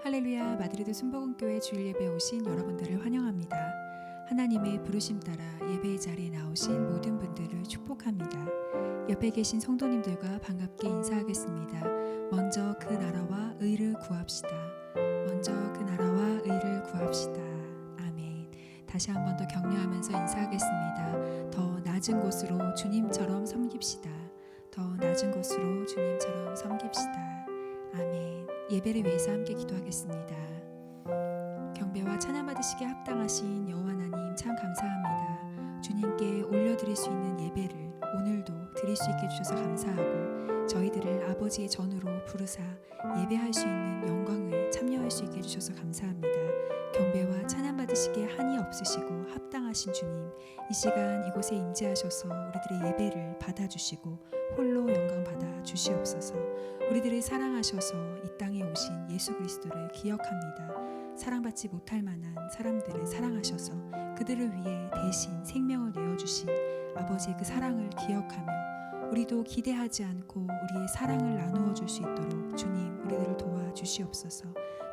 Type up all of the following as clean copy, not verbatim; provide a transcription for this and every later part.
할렐루야, 마드리드 순복음교회 주일 예배에 오신 여러분들을 환영합니다. 하나님의 부르심 따라 예배의 자리에 나오신 모든 분들을 축복합니다. 옆에 계신 성도님들과 반갑게 인사하겠습니다. 먼저 그 나라와 의를 구합시다. 먼저 그 나라와 의를 구합시다. 아멘. 다시 한 번 더 격려하면서 인사하겠습니다. 더 낮은 곳으로 주님처럼 섬깁시다. 더 낮은 곳으로 주님처럼 섬깁시다. 아멘. 예배를 위해서 함께 기도하겠습니다. 경배와 찬양 받으시기에 합당하신 여호와 하나님 참 감사합니다. 주님께 올려드릴 수 있는 예배를 오늘도 드릴 수 있게 해주셔서 감사하고 저희들을 아버지의 전으로 부르사 예배할 수 있는 영광을 참여할 수 있게 해주셔서 감사합니다. 경배와 찬양 받으시기에 한이 없으시고 합당하신 주님, 이 시간 이곳에 임재하셔서 우리들의 예배를 받아주시고 홀로 영광 받아 주시옵소서. 우리들을 사랑하셔서 이 땅에 오신 예수 그리스도를 기억합니다. 사랑받지 못할 만한 사람들을 사랑하셔서 그들을 위해 대신 생명을 내어주신 아버지의 그 사랑을 기억하며 우리도 기대하지 않고 우리의 사랑을 나누어 줄 수 있도록 주님 우리들을 도와주시옵소서.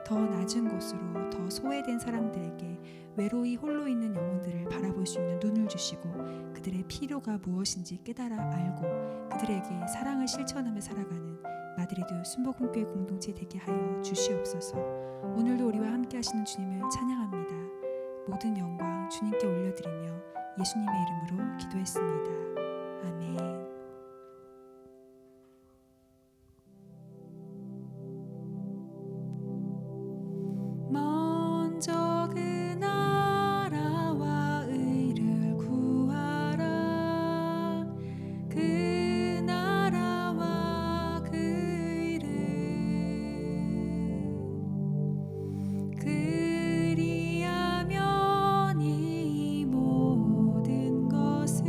더 낮은 곳으로 더 소외된 사람들에게 외로이 홀로 있는 영혼들을 바라볼 수 있는 눈을 주시고 그들의 필요가 무엇인지 깨달아 알고 그들에게 사랑을 실천하며 살아가는 마드리드 순복음교회 공동체 되게 하여 주시옵소서. 오늘도 우리와 함께 하시는 주님을 찬양합니다. 모든 영광 주님께 올려드리며 예수님의 이름으로 기도했습니다. 아멘. 먼저 그 나라와 의를 구하라. 그 나라와 그 의를 그리하면 이 모든 것을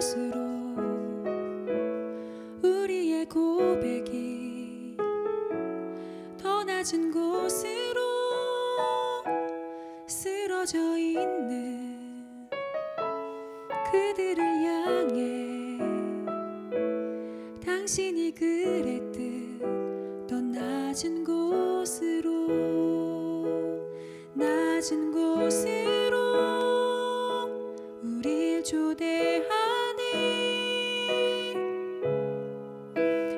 곳으로 우리의 고백이 더 낮은 곳으로 쓰러져 있는 그들을 향해 당신이 그랬듯 더 낮은 곳으로 우릴 초대하네.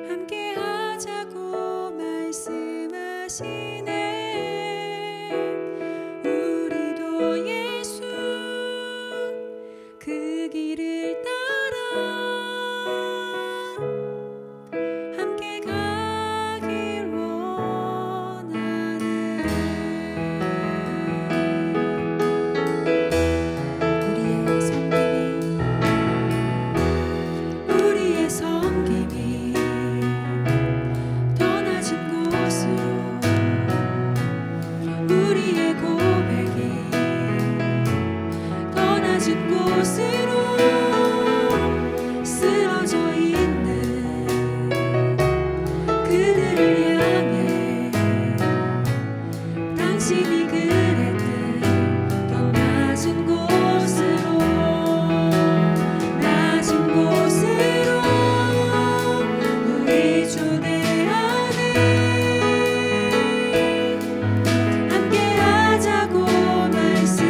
함께 하자고 말씀하시네. 우리도 예수 그 길을 따라 함께 가길 원하네. 우리의 섬김이 더 낮은 곳으로 우리의 고백이 더 낮은 곳으로 쓰러져 있는 그들을 향해 당신이 그랬듯 더 낮은 곳으로 우리 초대하네. 함께 하자고 말씀하시네.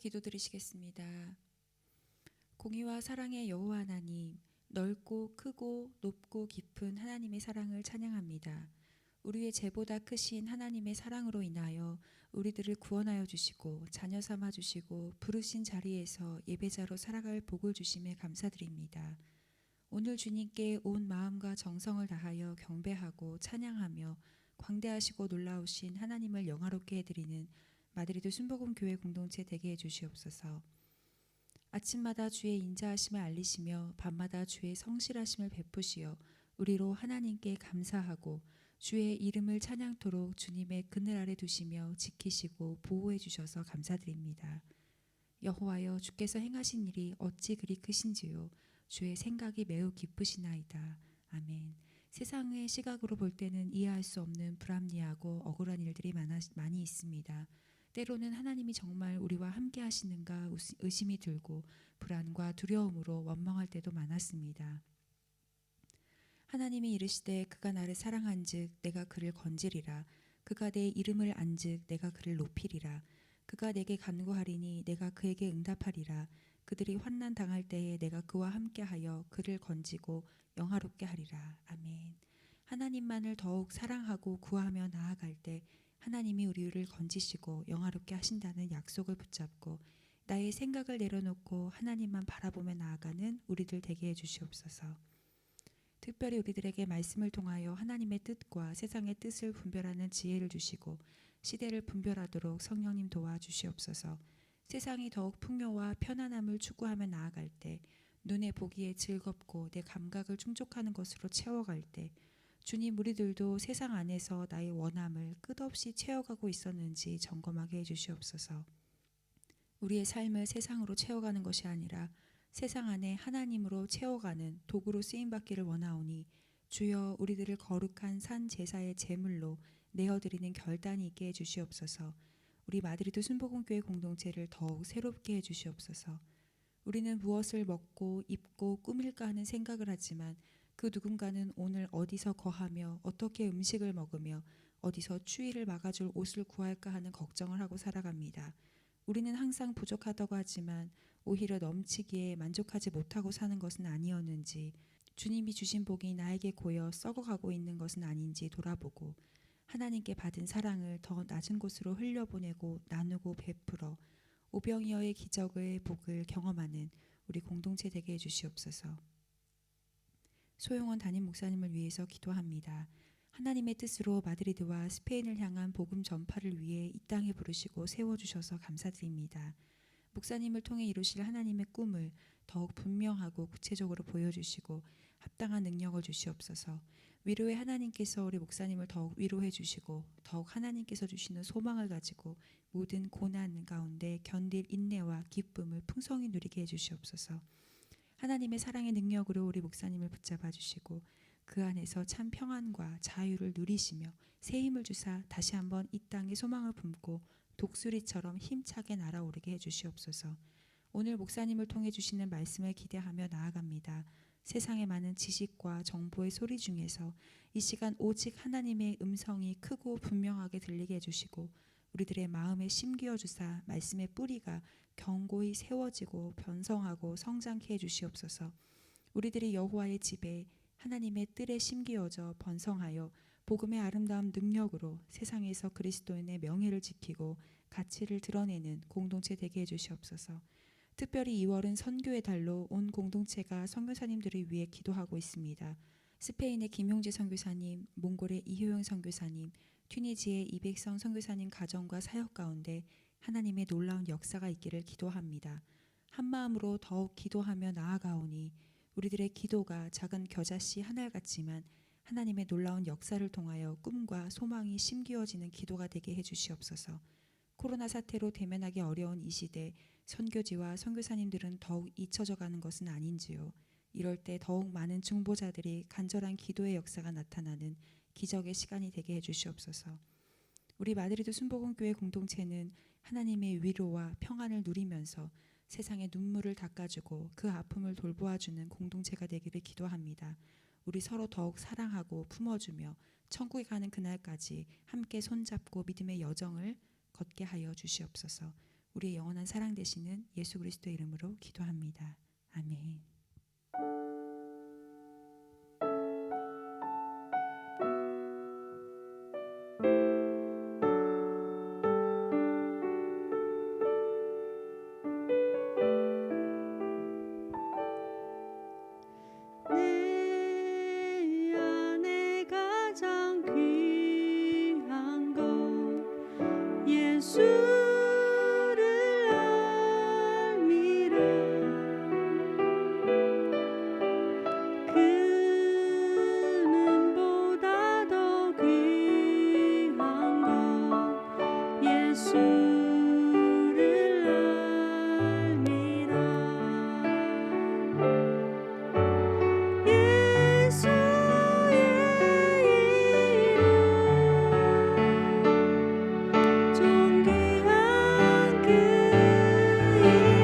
기도 드리시겠습니다. 공의와 사랑의 여호와 하나님, 넓고 크고 높고 깊은 하나님의 사랑을 찬양합니다. 우리의 죄보다 크신 하나님의 사랑으로 인하여 우리들을 구원하여 주시고 자녀 삼아 주시고 부르신 자리에서 예배자로 살아갈 복을 주심에 감사드립니다. 오늘 주님께 온 마음과 정성을 다하여 경배하고 찬양하며 광대하시고 놀라우신 하나님을 영화롭게 해드리는 마드리드 순복음교회 공동체 되게 해주시옵소서. 아침마다 주의 인자하심을 알리시며 밤마다 주의 성실하심을 베푸시어 우리로 하나님께 감사하고 주의 이름을 찬양토록 주님의 그늘 아래 두시며 지키시고 보호해 주셔서 감사드립니다. 여호와여, 주께서 행하신 일이 어찌 그리 크신지요. 주의 생각이 매우 깊으시나이다. 아멘. 세상의 시각으로 볼 때는 이해할 수 없는 불합리하고 억울한 일들이 많이 있습니다. 때로는 하나님이 정말 우리와 함께 하시는가 의심이 들고 불안과 두려움으로 원망할 때도 많았습니다. 하나님이 이르시되 그가 나를 사랑한즉 내가 그를 건지리라. 그가 내 이름을 안즉 내가 그를 높이리라. 그가 내게 간구하리니 내가 그에게 응답하리라. 그들이 환난 당할 때에 내가 그와 함께하여 그를 건지고 영화롭게 하리라. 아멘. 하나님만을 더욱 사랑하고 구하며 나아갈 때 하나님이 우리를 건지시고 영화롭게 하신다는 약속을 붙잡고 나의 생각을 내려놓고 하나님만 바라보며 나아가는 우리들 되게 해주시옵소서. 특별히 우리들에게 말씀을 통하여 하나님의 뜻과 세상의 뜻을 분별하는 지혜를 주시고 시대를 분별하도록 성령님 도와주시옵소서. 세상이 더욱 풍요와 편안함을 추구하며 나아갈 때, 눈에 보기에 즐겁고 내 감각을 충족하는 것으로 채워갈 때 주님, 우리들도 세상 안에서 나의 원함을 끝없이 채워가고 있었는지 점검하게 해주시옵소서. 우리의 삶을 세상으로 채워가는 것이 아니라 세상 안에 하나님으로 채워가는 도구로 쓰임받기를 원하오니 주여, 우리들을 거룩한 산 제사의 제물로 내어드리는 결단이 있게 해주시옵소서. 우리 마드리드 순복음교회 공동체를 더욱 새롭게 해주시옵소서. 우리는 무엇을 먹고 입고 꾸밀까 하는 생각을 하지만 그 누군가는 오늘 어디서 거하며 어떻게 음식을 먹으며 어디서 추위를 막아줄 옷을 구할까 하는 걱정을 하고 살아갑니다. 우리는 항상 부족하다고 하지만 오히려 넘치기에 만족하지 못하고 사는 것은 아니었는지, 주님이 주신 복이 나에게 고여 썩어가고 있는 것은 아닌지 돌아보고 하나님께 받은 사랑을 더 낮은 곳으로 흘려보내고 나누고 베풀어 오병이어의 기적의 복을 경험하는 우리 공동체 되게 해주시옵소서. 소용원 담임 목사님을 위해서 기도합니다. 하나님의 뜻으로 마드리드와 스페인을 향한 복음 전파를 위해 이 땅에 부르시고 세워주셔서 감사드립니다. 목사님을 통해 이루실 하나님의 꿈을 더욱 분명하고 구체적으로 보여주시고 합당한 능력을 주시옵소서. 위로의 하나님께서 우리 목사님을 더욱 위로해 주시고 더욱 하나님께서 주시는 소망을 가지고 모든 고난 가운데 견딜 인내와 기쁨을 풍성히 누리게 해주시옵소서. 하나님의 사랑의 능력으로 우리 목사님을 붙잡아 주시고 그 안에서 참 평안과 자유를 누리시며 새 힘을 주사 다시 한번 이 땅에 소망을 품고 독수리처럼 힘차게 날아오르게 해주시옵소서. 오늘 목사님을 통해 주시는 말씀을 기대하며 나아갑니다. 세상의 많은 지식과 정보의 소리 중에서 이 시간 오직 하나님의 음성이 크고 분명하게 들리게 해주시고 우리들의 마음에 심기어 주사 말씀의 뿌리가 견고히 세워지고 변성하고 성장케 해주시옵소서. 우리들이 여호와의 집에 하나님의 뜰에 심기어져 번성하여 복음의 아름다운 능력으로 세상에서 그리스도인의 명예를 지키고 가치를 드러내는 공동체 되게 해주시옵소서. 특별히 2월은 선교의 달로 온 공동체가 선교사님들을 위해 기도하고 있습니다. 스페인의 김용재 선교사님, 몽골의 이효영 선교사님, 튀니지의 이백성 선교사님 가정과 사역 가운데 하나님의 놀라운 역사가 있기를 기도합니다. 한마음으로 더욱 기도하며 나아가오니 우리들의 기도가 작은 겨자씨 한 알 같지만 하나님의 놀라운 역사를 통하여 꿈과 소망이 심기어지는 기도가 되게 해주시옵소서. 코로나 사태로 대면하기 어려운 이 시대 선교지와 선교사님들은 더욱 잊혀져 가는 것은 아닌지요. 이럴 때 더욱 많은 중보자들이 간절한 기도의 역사가 나타나는 기적의 시간이 되게 해주시옵소서. 우리 마드리드 순복음교회 공동체는 하나님의 위로와 평안을 누리면서 세상의 눈물을 닦아주고 그 아픔을 돌보아주는 공동체가 되기를 기도합니다. 우리 서로 더욱 사랑하고 품어주며 천국에 가는 그날까지 함께 손잡고 믿음의 여정을 걷게 하여 주시옵소서. 우리의 영원한 사랑 되시는 예수 그리스도의 이름으로 기도합니다. 아멘. 내 안에 가장 귀한 것 예수를 알미라. 금은보다 더 귀한 것 예수를 알미라. 예수의 이름 존귀한 그 이름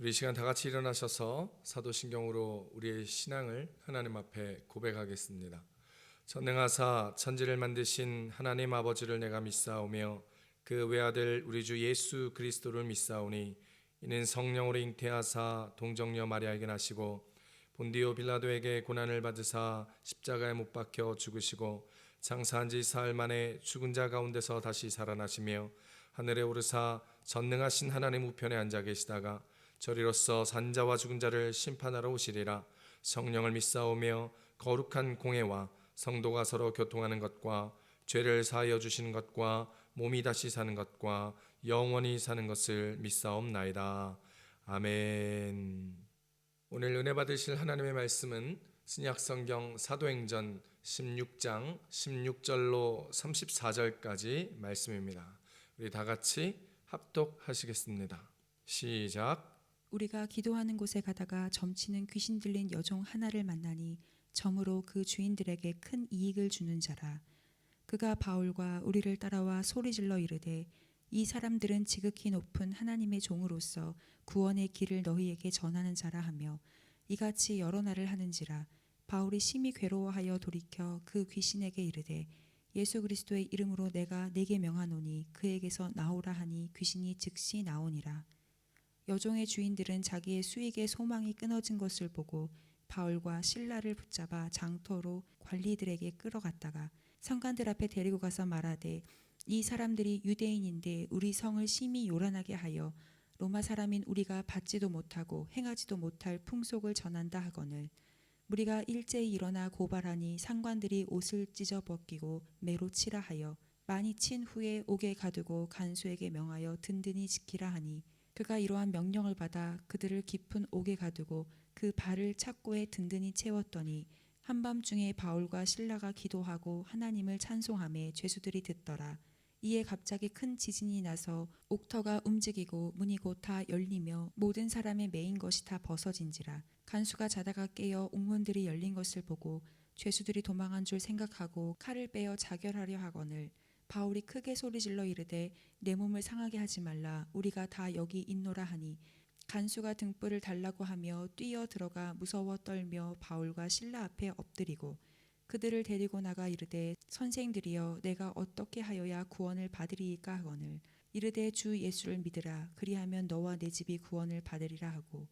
우리 이 시간 다 같이 일어나셔서 사도신경으로 우리의 신앙을 하나님 앞에 고백하겠습니다. 전능하사 천지를 만드신 하나님 아버지를 내가 믿사오며 그 외아들 우리 주 예수 그리스도를 믿사오니 이는 성령으로 잉태하사 동정녀 마리아에게 나시고 본디오 빌라도에게 고난을 받으사 십자가에 못 박혀 죽으시고 장사한 지 사흘 만에 죽은 자 가운데서 다시 살아나시며 하늘에 오르사 전능하신 하나님 우편에 앉아 계시다가 저리로서 산자와 죽은 자를 심판하러 오시리라. 성령을 믿사오며 거룩한 공회와 성도가 서로 교통하는 것과 죄를 사하여 주시는 것과 몸이 다시 사는 것과 영원히 사는 것을 믿사옵나이다. 아멘. 오늘 은혜 받으실 하나님의 말씀은 신약성경 사도행전 16장 16절로 34절까지 말씀입니다. 우리 다 같이 합독하시겠습니다. 시작. 우리가 기도하는 곳에 가다가 점치는 귀신 들린 여종 하나를 만나니 점으로 그 주인들에게 큰 이익을 주는 자라. 그가 바울과 우리를 따라와 소리질러 이르되 이 사람들은 지극히 높은 하나님의 종으로서 구원의 길을 너희에게 전하는 자라 하며 이같이 여러 날을 하는지라. 바울이 심히 괴로워하여 돌이켜 그 귀신에게 이르되 예수 그리스도의 이름으로 내가 네게 명하노니 그에게서 나오라 하니 귀신이 즉시 나오니라. 여종의 주인들은 자기의 수익의 소망이 끊어진 것을 보고 바울과 실라를 붙잡아 장터로 관리들에게 끌어갔다가 성관들 앞에 데리고 가서 말하되 이 사람들이 유대인인데 우리 성을 심히 요란하게 하여 로마 사람인 우리가 받지도 못하고 행하지도 못할 풍속을 전한다 하거늘 무리가 일제히 일어나 고발하니 상관들이 옷을 찢어 벗기고 매로 치라 하여 많이 친 후에 옥에 가두고 간수에게 명하여 든든히 지키라 하니 그가 이러한 명령을 받아 그들을 깊은 옥에 가두고 그 발을 착고에 든든히 채웠더니 한밤중에 바울과 실라가 기도하고 하나님을 찬송하며 죄수들이 듣더라. 이에 갑자기 큰 지진이 나서 옥터가 움직이고 문이 곧 다 열리며 모든 사람의 매인 것이 다 벗어진지라. 간수가 자다가 깨어 옥문들이 열린 것을 보고 죄수들이 도망한 줄 생각하고 칼을 빼어 자결하려 하거늘 바울이 크게 소리질러 이르되 내 몸을 상하게 하지 말라. 우리가 다 여기 있노라 하니 간수가 등불을 달라고 하며 뛰어 들어가 무서워 떨며 바울과 실라 앞에 엎드리고 그들을 데리고 나가 이르되 선생들이여 내가 어떻게 하여야 구원을 받으리이까 하거늘 이르되 주 예수를 믿으라. 그리하면 너와 내 집이 구원을 받으리라 하고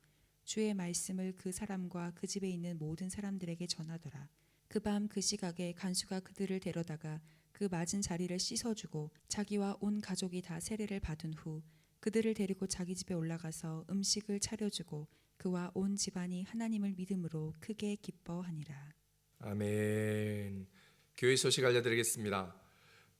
주의 말씀을 그 사람과 그 집에 있는 모든 사람들에게 전하더라. 그 밤 그 시각에 간수가 그들을 데려다가 그 맞은 자리를 씻어주고 자기와 온 가족이 다 세례를 받은 후 그들을 데리고 자기 집에 올라가서 음식을 차려주고 그와 온 집안이 하나님을 믿음으로 크게 기뻐하니라. 아멘. 교회 소식 알려드리겠습니다.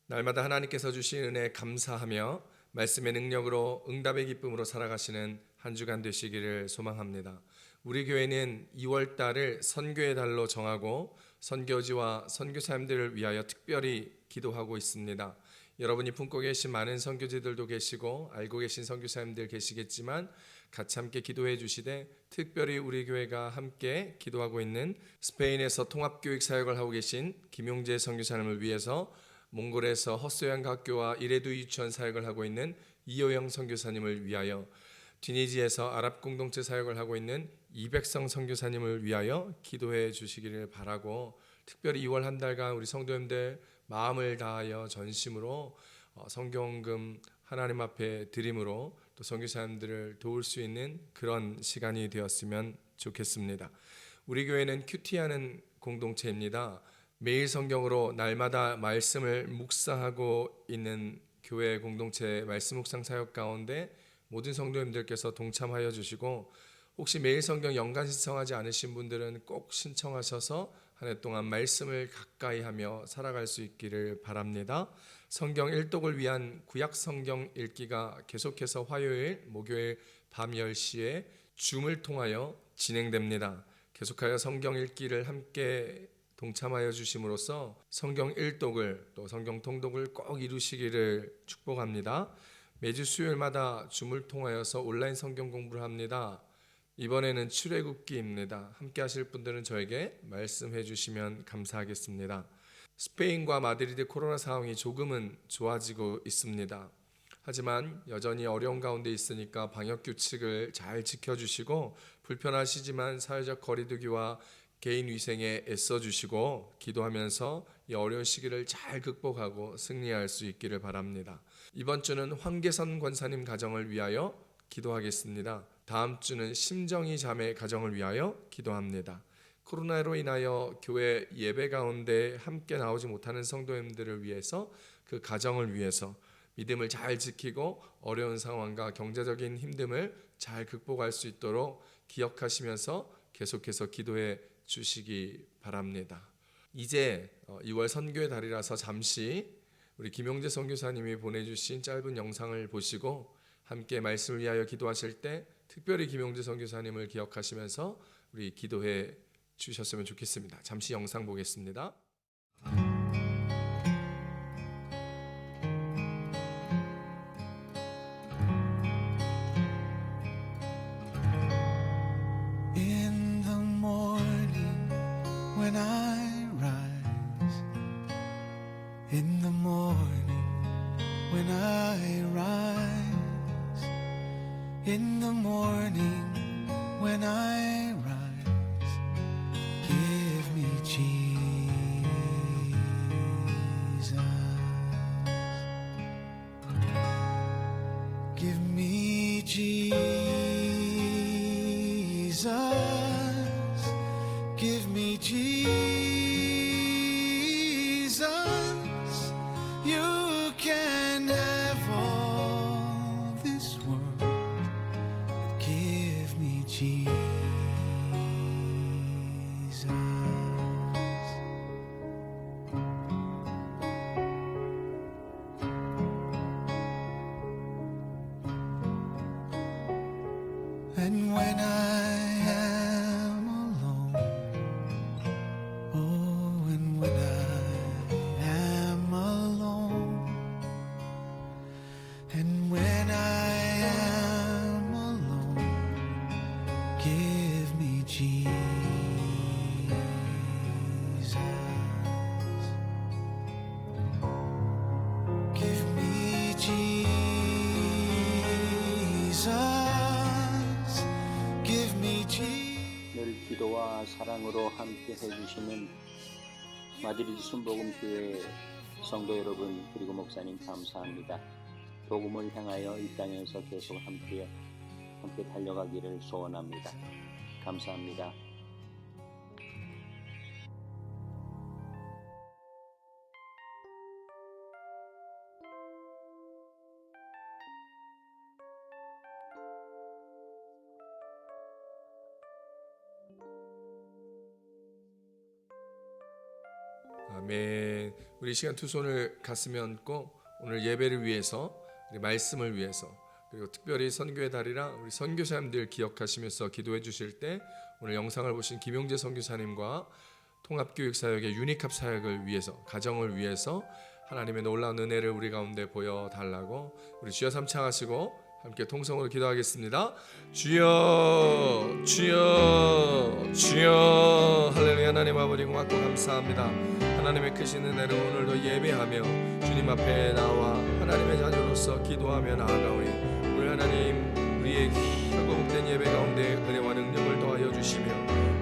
날마다 하나님께서 주신 은혜 감사하며 말씀의 능력으로 응답의 기쁨으로 살아가시는 한 주간 되시기를 소망합니다. 우리 교회는 2월 달을 선교의 달로 정하고 선교지와 선교사님들을 위하여 특별히 기도하고 있습니다. 여러분이 품고 계신 많은 선교지들도 계시고 알고 계신 선교사님들 계시겠지만 같이 함께 기도해 주시되 특별히 우리 교회가 함께 기도하고 있는 스페인에서 통합교육 사역을 하고 계신 김용재 선교사님을 위해서 몽골에서 헛소양 학교와 이레두 유치원 사역을 하고 있는 이호영 선교사님을 위하여 튀니지에서 아랍 공동체 사역을 하고 있는 이백성 선교사님을 위하여 기도해 주시기를 바라고 특별히 2월 한 달간 우리 성도님들 마음을 다하여 전심으로 성경금 하나님 앞에 드림으로 또 선교사님들을 도울 수 있는 그런 시간이 되었으면 좋겠습니다. 우리 교회는 큐티하는 공동체입니다. 매일 성경으로 날마다 말씀을 묵상하고 있는 교회 공동체 말씀 묵상 사역 가운데 모든 성도님들께서 동참하여 주시고 혹시 매일 성경 연간 신청하지 않으신 분들은 꼭 신청하셔서 한 해 동안 말씀을 가까이 하며 살아갈 수 있기를 바랍니다. 성경 일독을 위한 구약 성경 읽기가 계속해서 화요일, 목요일 밤 10시에 줌을 통하여 진행됩니다. 계속하여 성경 읽기를 함께 동참하여 주심으로써 성경 일독을 또 성경 통독을 꼭 이루시기를 축복합니다. 매주 수요일마다 줌을 통하여서 온라인 성경 공부를 합니다. 이번에는 출애굽기입니다. 함께 하실 분들은 저에게 말씀해 주시면 감사하겠습니다. 스페인과 마드리드 코로나 상황이 조금은 좋아지고 있습니다. 하지만 여전히 어려운 가운데 있으니까 방역 규칙을 잘 지켜주시고 불편하시지만 사회적 거리두기와 개인 위생에 애써 주시고 기도하면서 이 어려운 시기를 잘 극복하고 승리할 수 있기를 바랍니다. 이번 주는 황계선 권사님 가정을 위하여 기도하겠습니다. 다음 주는 심정희 자매 가정을 위하여 기도합니다. 코로나로 인하여 교회 예배 가운데 함께 나오지 못하는 성도님들을 위해서, 그 가정을 위해서 믿음을 잘 지키고 어려운 상황과 경제적인 힘듦을 잘 극복할 수 있도록 기억하시면서 계속해서 기도해 주시기 바랍니다. 이제 2월 선교의 달이라서 잠시 우리 김용재 선교사님이 보내주신 짧은 영상을 보시고 함께 말씀을 위하여 기도하실 때 특별히 김용재 선교사님을 기억하시면서 우리 기도해 주셨으면 좋겠습니다. 잠시 영상 보겠습니다. In the morning when I rise, in the morning when I rise, in the morning when I rise, give me Jesus, give me Jesus, give me Jesus. You can have all this world, but give me Jesus. And when I am alone, oh, and when I am alone, and when I am alone, give me Jesus, give me Jesus. Give me Jesus. 늘 기도와 사랑으로 함께 해주시는 마드리드 순복음교회 성도 여러분 그리고 목사님 감사합니다. 복음을 향하여 이 땅에서 계속 함께 달려가기를 소원합니다. 감사합니다. 아멘. 우리 시간 두 손을 가슴에 얹고 오늘 예배를 위해서, 우리 말씀을 위해서, 그리고 특별히 선교의 달이라 우리 선교사님들 기억하시면서 기도해 주실 때 오늘 영상을 보신 김용재 선교사님과 통합교육사역의 유니캅 사역을 위해서, 가정을 위해서 하나님의 놀라운 은혜를 우리 가운데 보여달라고 우리 주여 삼창하시고 함께 통성으로 기도하겠습니다. 주여, 주여, 주여. 할렐루야. 하나님 아버지 고맙고 감사합니다. 하나님의 크신 은혜로 오늘도 예배하며 주님 앞에 나와 하나님의 자녀로서 기도하며 나아가오니 우리 하나님, 우리의 혈과 복된 예배 가운데 은혜와 능력을 더하여 주시며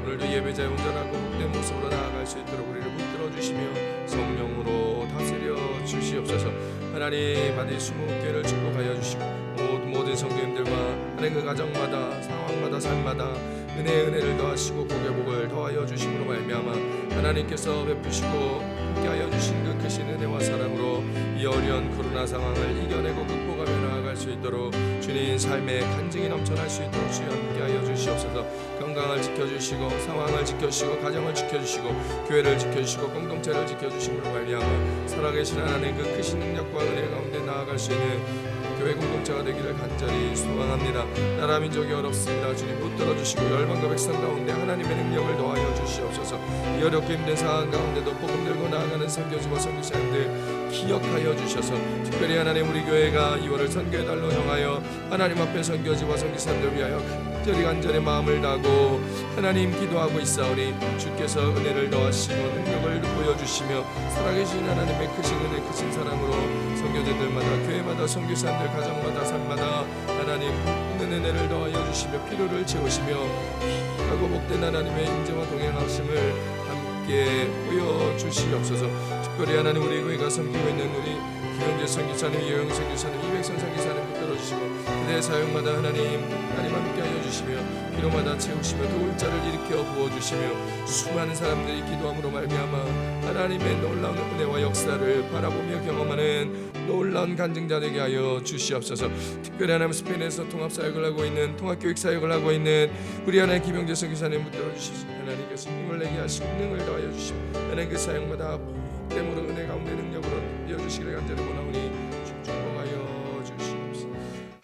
오늘도 예배자의 온전하고 복된 모습으로 나아갈 수 있도록 우리를 붙들어 주시며 성령으로 다스려 주시옵소서. 하나님, 반드시 수목교회를 축복하여 주시고 모든 성도님들과 하나님 그 가정마다 상황마다 삶마다 은혜를 더하시고 복의 복을 더하여 주심으로 말미암아 하나님께서 베푸시고 함께하여 주신 그 크신 은혜와 사랑으로 이 어려운 코로나 상황을 이겨내고 극복하며 나아갈 수 있도록 주님 삶의 간증이 넘쳐날 수 있도록 주여 함께하여 주시옵소서. 건강을 지켜주시고 상황을 지켜주시고 가정을 지켜주시고 교회를 지켜주시고 공동체를 지켜주심으로 말미암아 살아계신 하나님 그 크신 능력과 은혜 가운데 나아갈 수 있는 교회 공동체가 되기를 간절히 소망합니다. 나라 민족이 어렵습니다. 주님 붙들어주시고 열방과 백성 가운데 하나님의 능력을 더하여 주시옵소서. 이 어렵고 힘든 상황 가운데도 복음 들고 나아가는 선교지와 선교사님들 기억하여 주셔서 특별히 하나님 우리 교회가 2월을 선교의 달로 정하여 하나님 앞에 선교지와 선교사님들 위하여 간절히 마음을 다하고 하나님 기도하고 있사오니 주께서 은혜를 더하시고 능력을 보여주시며 살아계신 하나님의 크신 은혜 크신 사랑으로 선교제들마다 교회마다 선교사님들 가정마다 삶마다 하나님 있는 은혜를 더하여 주시며 필요를 채우시며 거룩하고 복된 하나님의 인재와 동행하심을 함께 보여주시옵소서. 특별히 하나님 우리 교회가 섬기고 있는 우리 김영재 선교사님, 이호영 선교사님, 이백선 선교사님 붙들어 주시고 그들의 사역마다 하나님 함께 하여 주시며 기도마다 채우시며 도울 자를 일으켜 부어주시며 수많은 사람들이 기도함으로 말미암아 하나님의 놀라운 은혜와 역사를 바라보며 경험하는 놀라운 간증자 되게 하여 주시옵소서. 특별히 하나님 스페인에서 통합사역을 하고 있는 통합교육사역을 하고 있는 우리 하나님 김영재 선교사님 붙들어 주시고 하나님께서 힘을 내게 하시고 능을 더하여 주시고 하나님 그 사역마다 복됨으로 은혜 가운데 능력으로 이어주시기를 간절히 원하오니 축복하여 주시옵소서.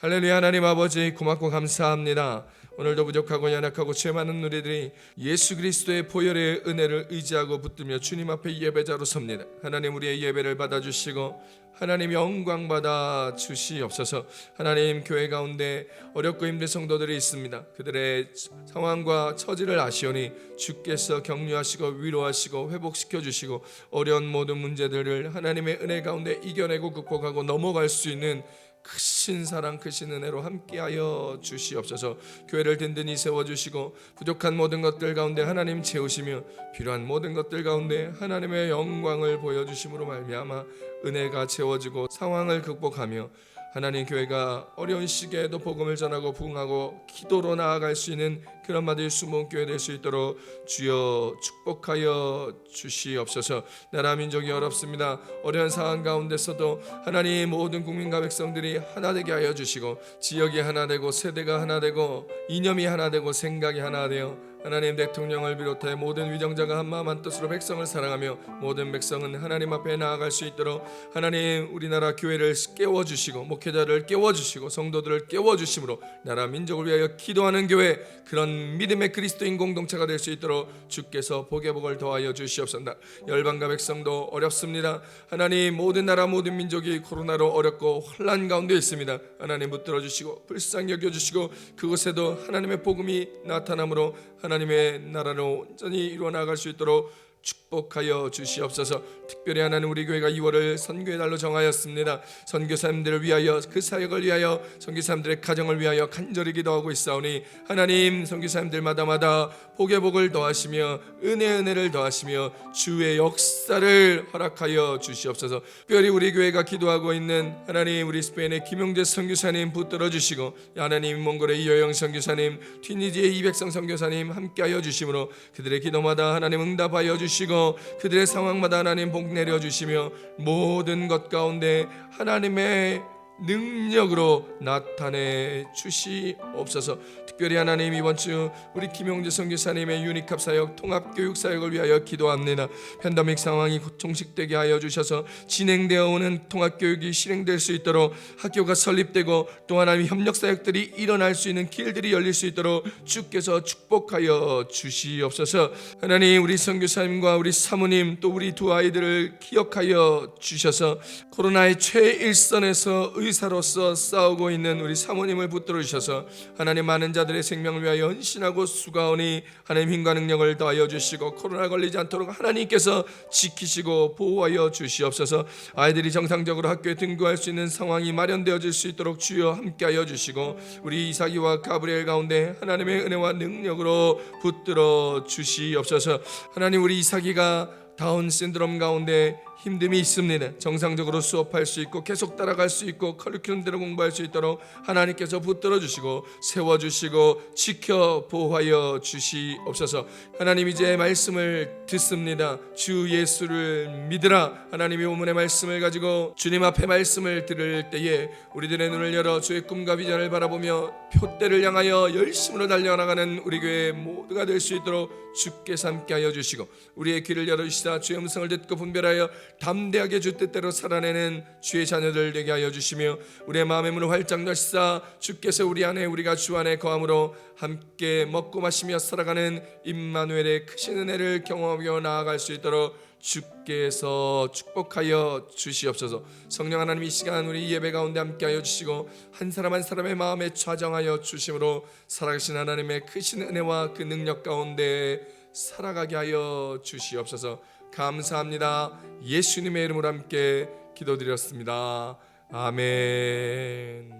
할렐루야. 하나님 아버지 고맙고 감사합니다. 오늘도 부족하고 연약하고 죄 많은 우리들이 예수 그리스도의 보혈의 은혜를 의지하고 붙들며 주님 앞에 예배자로 섭니다. 하나님 우리의 예배를 받아주시고 하나님 영광 받아 주시옵소서. 하나님 교회 가운데 어렵고 힘든 성도들이 있습니다. 그들의 상황과 처지를 아시오니 주께서 격려하시고 위로하시고 회복시켜 주시고 어려운 모든 문제들을 하나님의 은혜 가운데 이겨내고 극복하고 넘어갈 수 있는 크신 사랑 크신 은혜로 함께하여 주시옵소서. 교회를 든든히 세워주시고 부족한 모든 것들 가운데 하나님 채우시며 필요한 모든 것들 가운데 하나님의 영광을 보여주심으로 말미암아 은혜가 채워지고 상황을 극복하며 하나님 교회가 어려운 시기에도 복음을 전하고 부흥하고 기도로 나아갈 수 있는 그런 마들 숨은 교회 될 수 있도록 주여 축복하여 주시옵소서. 나라 민족이 어렵습니다. 어려운 상황 가운데서도 하나님 모든 국민과 백성들이 하나 되게 하여 주시고 지역이 하나 되고 세대가 하나 되고 이념이 하나 되고 생각이 하나 되어 하나님 대통령을 비롯해 모든 위정자가 한마음 한뜻으로 백성을 사랑하며 모든 백성은 하나님 앞에 나아갈 수 있도록 하나님 우리나라 교회를 깨워주시고 목회자를 깨워주시고 성도들을 깨워주심으로 나라 민족을 위하여 기도하는 교회 그런 믿음의 그리스도인 공동체가 될 수 있도록 주께서 복의 복을 더하여 주시옵소서. 열방과 백성도 어렵습니다. 하나님 모든 나라 모든 민족이 코로나로 어렵고 혼란 가운데 있습니다. 하나님 붙들어 주시고 불쌍히 여겨주시고 그곳에도 하나님의 복음이 나타남으로 하나님의 나라로 온전히 이루어 나갈 수 있도록 축복하여 주시옵소서. 특별히 하나님 우리 교회가 2월을 선교의 달로 정하였습니다. 선교사님들을 위하여 그 사역을 위하여 선교사님들의 가정을 위하여 간절히 기도하고 있사오니 하나님 선교사님들마다마다 복의 복을 더하시며 은혜를 더하시며 주의 역사를 허락하여 주시옵소서. 특별히 우리 교회가 기도하고 있는 하나님 우리 스페인의 김용재 선교사님 붙들어 주시고 하나님 몽골의 이호영 선교사님 튀니지의 이백성 선교사님 함께하여 주심으로 그들의 기도마다 하나님 응답하여 주시고 그들의 상황마다 하나님 복 내려주시며 모든 것 가운데 하나님의 능력으로 나타내 주시옵소서. 특별히 하나님 이번 주 우리 김용재 선교사님의 유니캅 사역 통합교육 사역을 위하여 기도합니다. 팬데믹 상황이 종식되게 하여 주셔서 진행되어 오는 통합교육이 실행될 수 있도록 학교가 설립되고 또 하나님 협력 사역들이 일어날 수 있는 길들이 열릴 수 있도록 주께서 축복하여 주시옵소서. 하나님 우리 선교사님과 우리 사모님 또 우리 두 아이들을 기억하여 주셔서 코로나의 최일선에서 의사로서 싸우고 있는 우리 사모님을 붙들어 주셔서 하나님 많은 자들의 생명을 위하여 헌신하고 수고하오니 하나님 힘과 능력을 더하여 주시고 코로나 걸리지 않도록 하나님께서 지키시고 보호하여 주시옵소서. 아이들이 정상적으로 학교에 등교할 수 있는 상황이 마련되어질 수 있도록 주여 함께하여 주시고 우리 이삭이와 가브리엘 가운데 하나님의 은혜와 능력으로 붙들어 주시옵소서. 하나님 우리 이삭이가 다운 신드롬 가운데 힘듦이 있습니다. 정상적으로 수업할 수 있고 계속 따라갈 수 있고 커리큘럼대로 공부할 수 있도록 하나님께서 붙들어 주시고 세워주시고 지켜 보호하여 주시옵소서. 하나님 이제 말씀을 듣습니다. 주 예수를 믿으라. 하나님의 오문의 말씀을 가지고 주님 앞에 말씀을 들을 때에 우리들의 눈을 열어 주의 꿈과 비전을 바라보며 표대를 향하여 열심으로 달려나가는 우리 교회 모두가 될 수 있도록 주께서 함께하여 주시고 우리의 귀를 열어주시다 주의 음성을 듣고 분별하여 담대하게 주 뜻대로 살아내는 주의 자녀들 되게 하여 주시며 우리의 마음의 문을 활짝 여시사 주께서 우리 안에 우리가 주 안에 거함으로 함께 먹고 마시며 살아가는 임마누엘의 크신 은혜를 경험하며 나아갈 수 있도록 주께서 축복하여 주시옵소서. 성령 하나님 이 시간 우리 예배 가운데 함께하여 주시고 한 사람 한 사람의 마음에 좌정하여 주심으로 살아계신 하나님의 크신 은혜와 그 능력 가운데 살아가게 하여 주시옵소서. 감사합니다. 예수님의 이름으로 함께 기도드렸습니다. 아멘.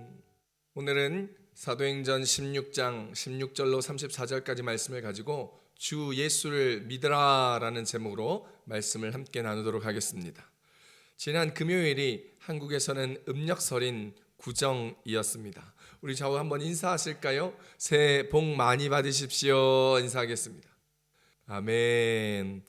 오늘은 사도행전 16장 16절로 34절까지 말씀을 가지고 주 예수를 믿으라라는 제목으로 말씀을 함께 나누도록 하겠습니다. 지난 금요일이 한국에서는 음력설인 구정이었습니다. 우리 좌우 한번 인사하실까요? 새해 복 많이 받으십시오. 인사하겠습니다. 아멘.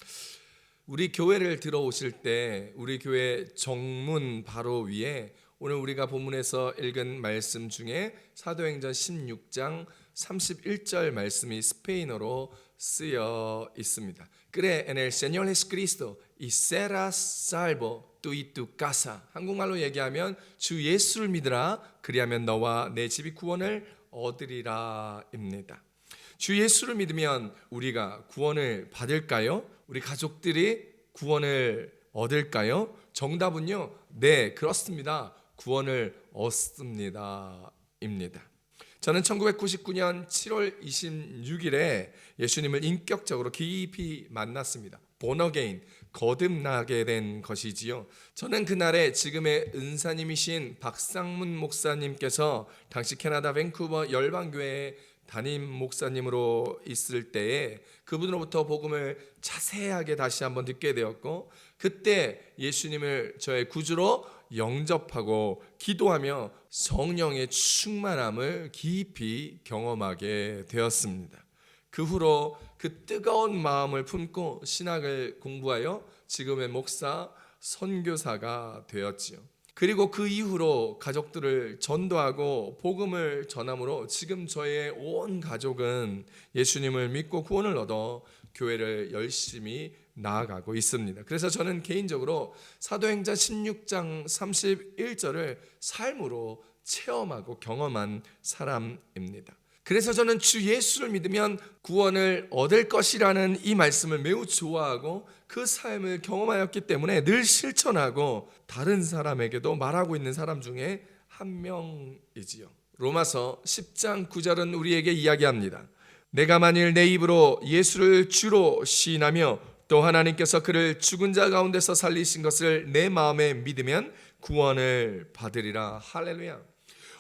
우리 교회를 들어오실 때 우리 교회 정문 바로 위에 오늘 우리가 본문에서 읽은 말씀 중에 사도행전 16장 31절 말씀이 스페인어로 쓰여 있습니다. Cree en el Señor Jesucristo y serás salvo tú y tu casa. 한국말로 얘기하면 주 예수를 믿으라 그리하면 너와 내 집이 구원을 얻으리라입니다. 주 예수를 믿으면 우리가 구원을 받을까요? 우리 가족들이 구원을 얻을까요? 정답은요, 네, 그렇습니다. 구원을 얻습니다. 입니다. 저는 1999년 7월 26일에 예수님을 인격적으로 깊이 만났습니다. born again, 거듭나게 된 것이지요. 저는 그날에 지금의 은사님이신 박상문 목사님께서 당시 캐나다 밴쿠버 열방교회 담임 목사님으로 있을 때에 그분으로부터 복음을 자세하게 다시 한번 듣게 되었고, 그때 예수님을 저의 구주로 영접하고 기도하며 성령의 충만함을 깊이 경험하게 되었습니다. 그 후로 그 뜨거운 마음을 품고 신학을 공부하여 지금의 목사, 선교사가 되었지요. 그리고 그 이후로 가족들을 전도하고 복음을 전함으로 지금 저의 온 가족은 예수님을 믿고 구원을 얻어 교회를 열심히 나아가고 있습니다. 그래서 저는 개인적으로 사도행전 16장 31절을 삶으로 체험하고 경험한 사람입니다. 그래서 저는 주 예수를 믿으면 구원을 얻을 것이라는 이 말씀을 매우 좋아하고 그 삶을 경험하였기 때문에 늘 실천하고 다른 사람에게도 말하고 있는 사람 중에 한 명이지요. 로마서 10장 9절은 우리에게 이야기합니다. 내가 만일 내 입으로 예수를 주로 시인하며 또 하나님께서 그를 죽은 자 가운데서 살리신 것을 내 마음에 믿으면 구원을 받으리라. 할렐루야.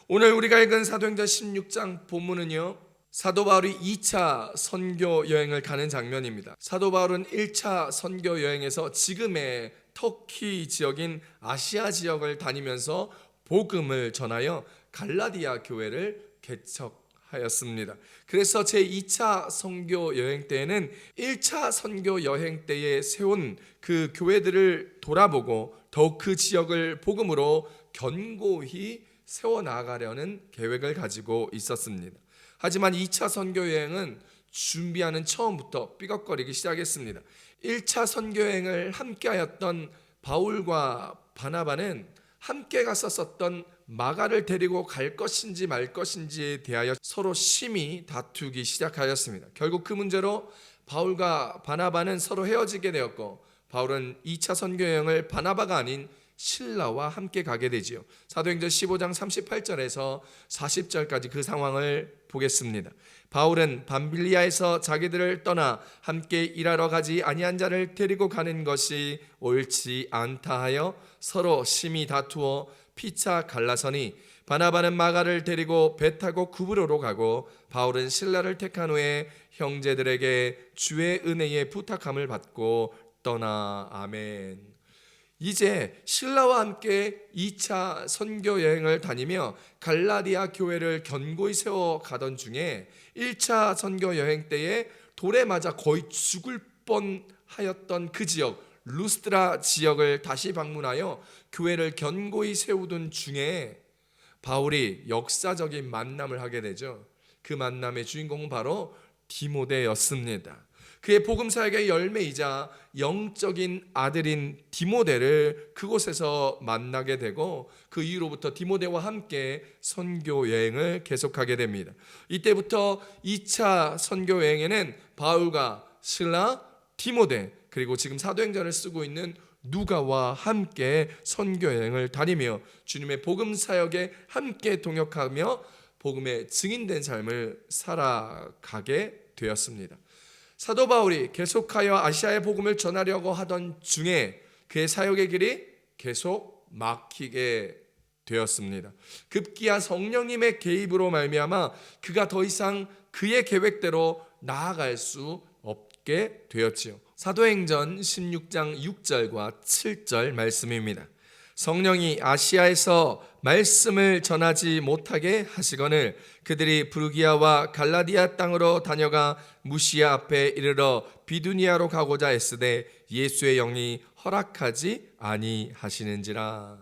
오늘 우리가 읽은 사도행전 16장 본문은요, 사도 바울이 2차 선교 여행을 가는 장면입니다. 사도 바울은 1차 선교 여행에서 지금의 터키 지역인 아시아 지역을 다니면서 복음을 전하여 갈라디아 교회를 개척하였습니다. 그래서 제2차 선교 여행 때에는 1차 선교 여행 때에 세운 그 교회들을 돌아보고 더욱 그 지역을 복음으로 견고히 세워나가려는 계획을 가지고 있었습니다. 하지만 2차 선교 여행은 준비하는 처음부터 삐걱거리기 시작했습니다. 1차 선교 여행을 함께하였던 바울과 바나바는 함께 갔었던 마가를 데리고 갈 것인지 말 것인지에 대하여 서로 심히 다투기 시작하였습니다. 결국 그 문제로 바울과 바나바는 서로 헤어지게 되었고, 바울은 2차 선교 여행을 바나바가 아닌 실라와 함께 가게 되지요. 사도행전 15장 38절에서 40절까지 그 상황을 보겠습니다. 바울은 밤빌리아에서 자기들을 떠나 함께 일하러 가지 아니한 자를 데리고 가는 것이 옳지 않다 하여 서로 심히 다투어 피차 갈라서니, 바나바는 마가를 데리고 배 타고 구브로로 가고 바울은 실라를 택한 후에 형제들에게 주의 은혜에 부탁함을 받고 떠나. 아멘. 이제 신라와 함께 2차 선교 여행을 다니며 갈라디아 교회를 견고히 세워 가던 중에 1차 선교 여행 때에 돌에 맞아 거의 죽을 뻔하였던 그 지역 루스드라 지역을 다시 방문하여 교회를 견고히 세우던 중에 바울이 역사적인 만남을 하게 되죠. 그 만남의 주인공은 바로 디모데였습니다. 그의 복음 사역의 열매이자 영적인 아들인 디모데를 그곳에서 만나게 되고, 그 이후로부터 디모데와 함께 선교 여행을 계속하게 됩니다. 이때부터 2차 선교 여행에는 바울과 실라, 디모데, 그리고 지금 사도행전을 쓰고 있는 누가와 함께 선교 여행을 다니며 주님의 복음 사역에 함께 동역하며 복음의 증인된 삶을 살아가게 되었습니다. 사도 바울이 계속하여 아시아의 복음을 전하려고 하던 중에 그의 사역의 길이 계속 막히게 되었습니다. 급기야 성령님의 개입으로 말미암아 그가 더 이상 그의 계획대로 나아갈 수 없게 되었지요. 사도행전 16장 6절과 7절 말씀입니다. 성령이 아시아에서 말씀을 전하지 못하게 하시거늘 그들이 부르기아와 갈라디아 땅으로 다녀가 무시아 앞에 이르러 비두니아로 가고자 애쓰되 예수의 영이 허락하지 아니하시는지라.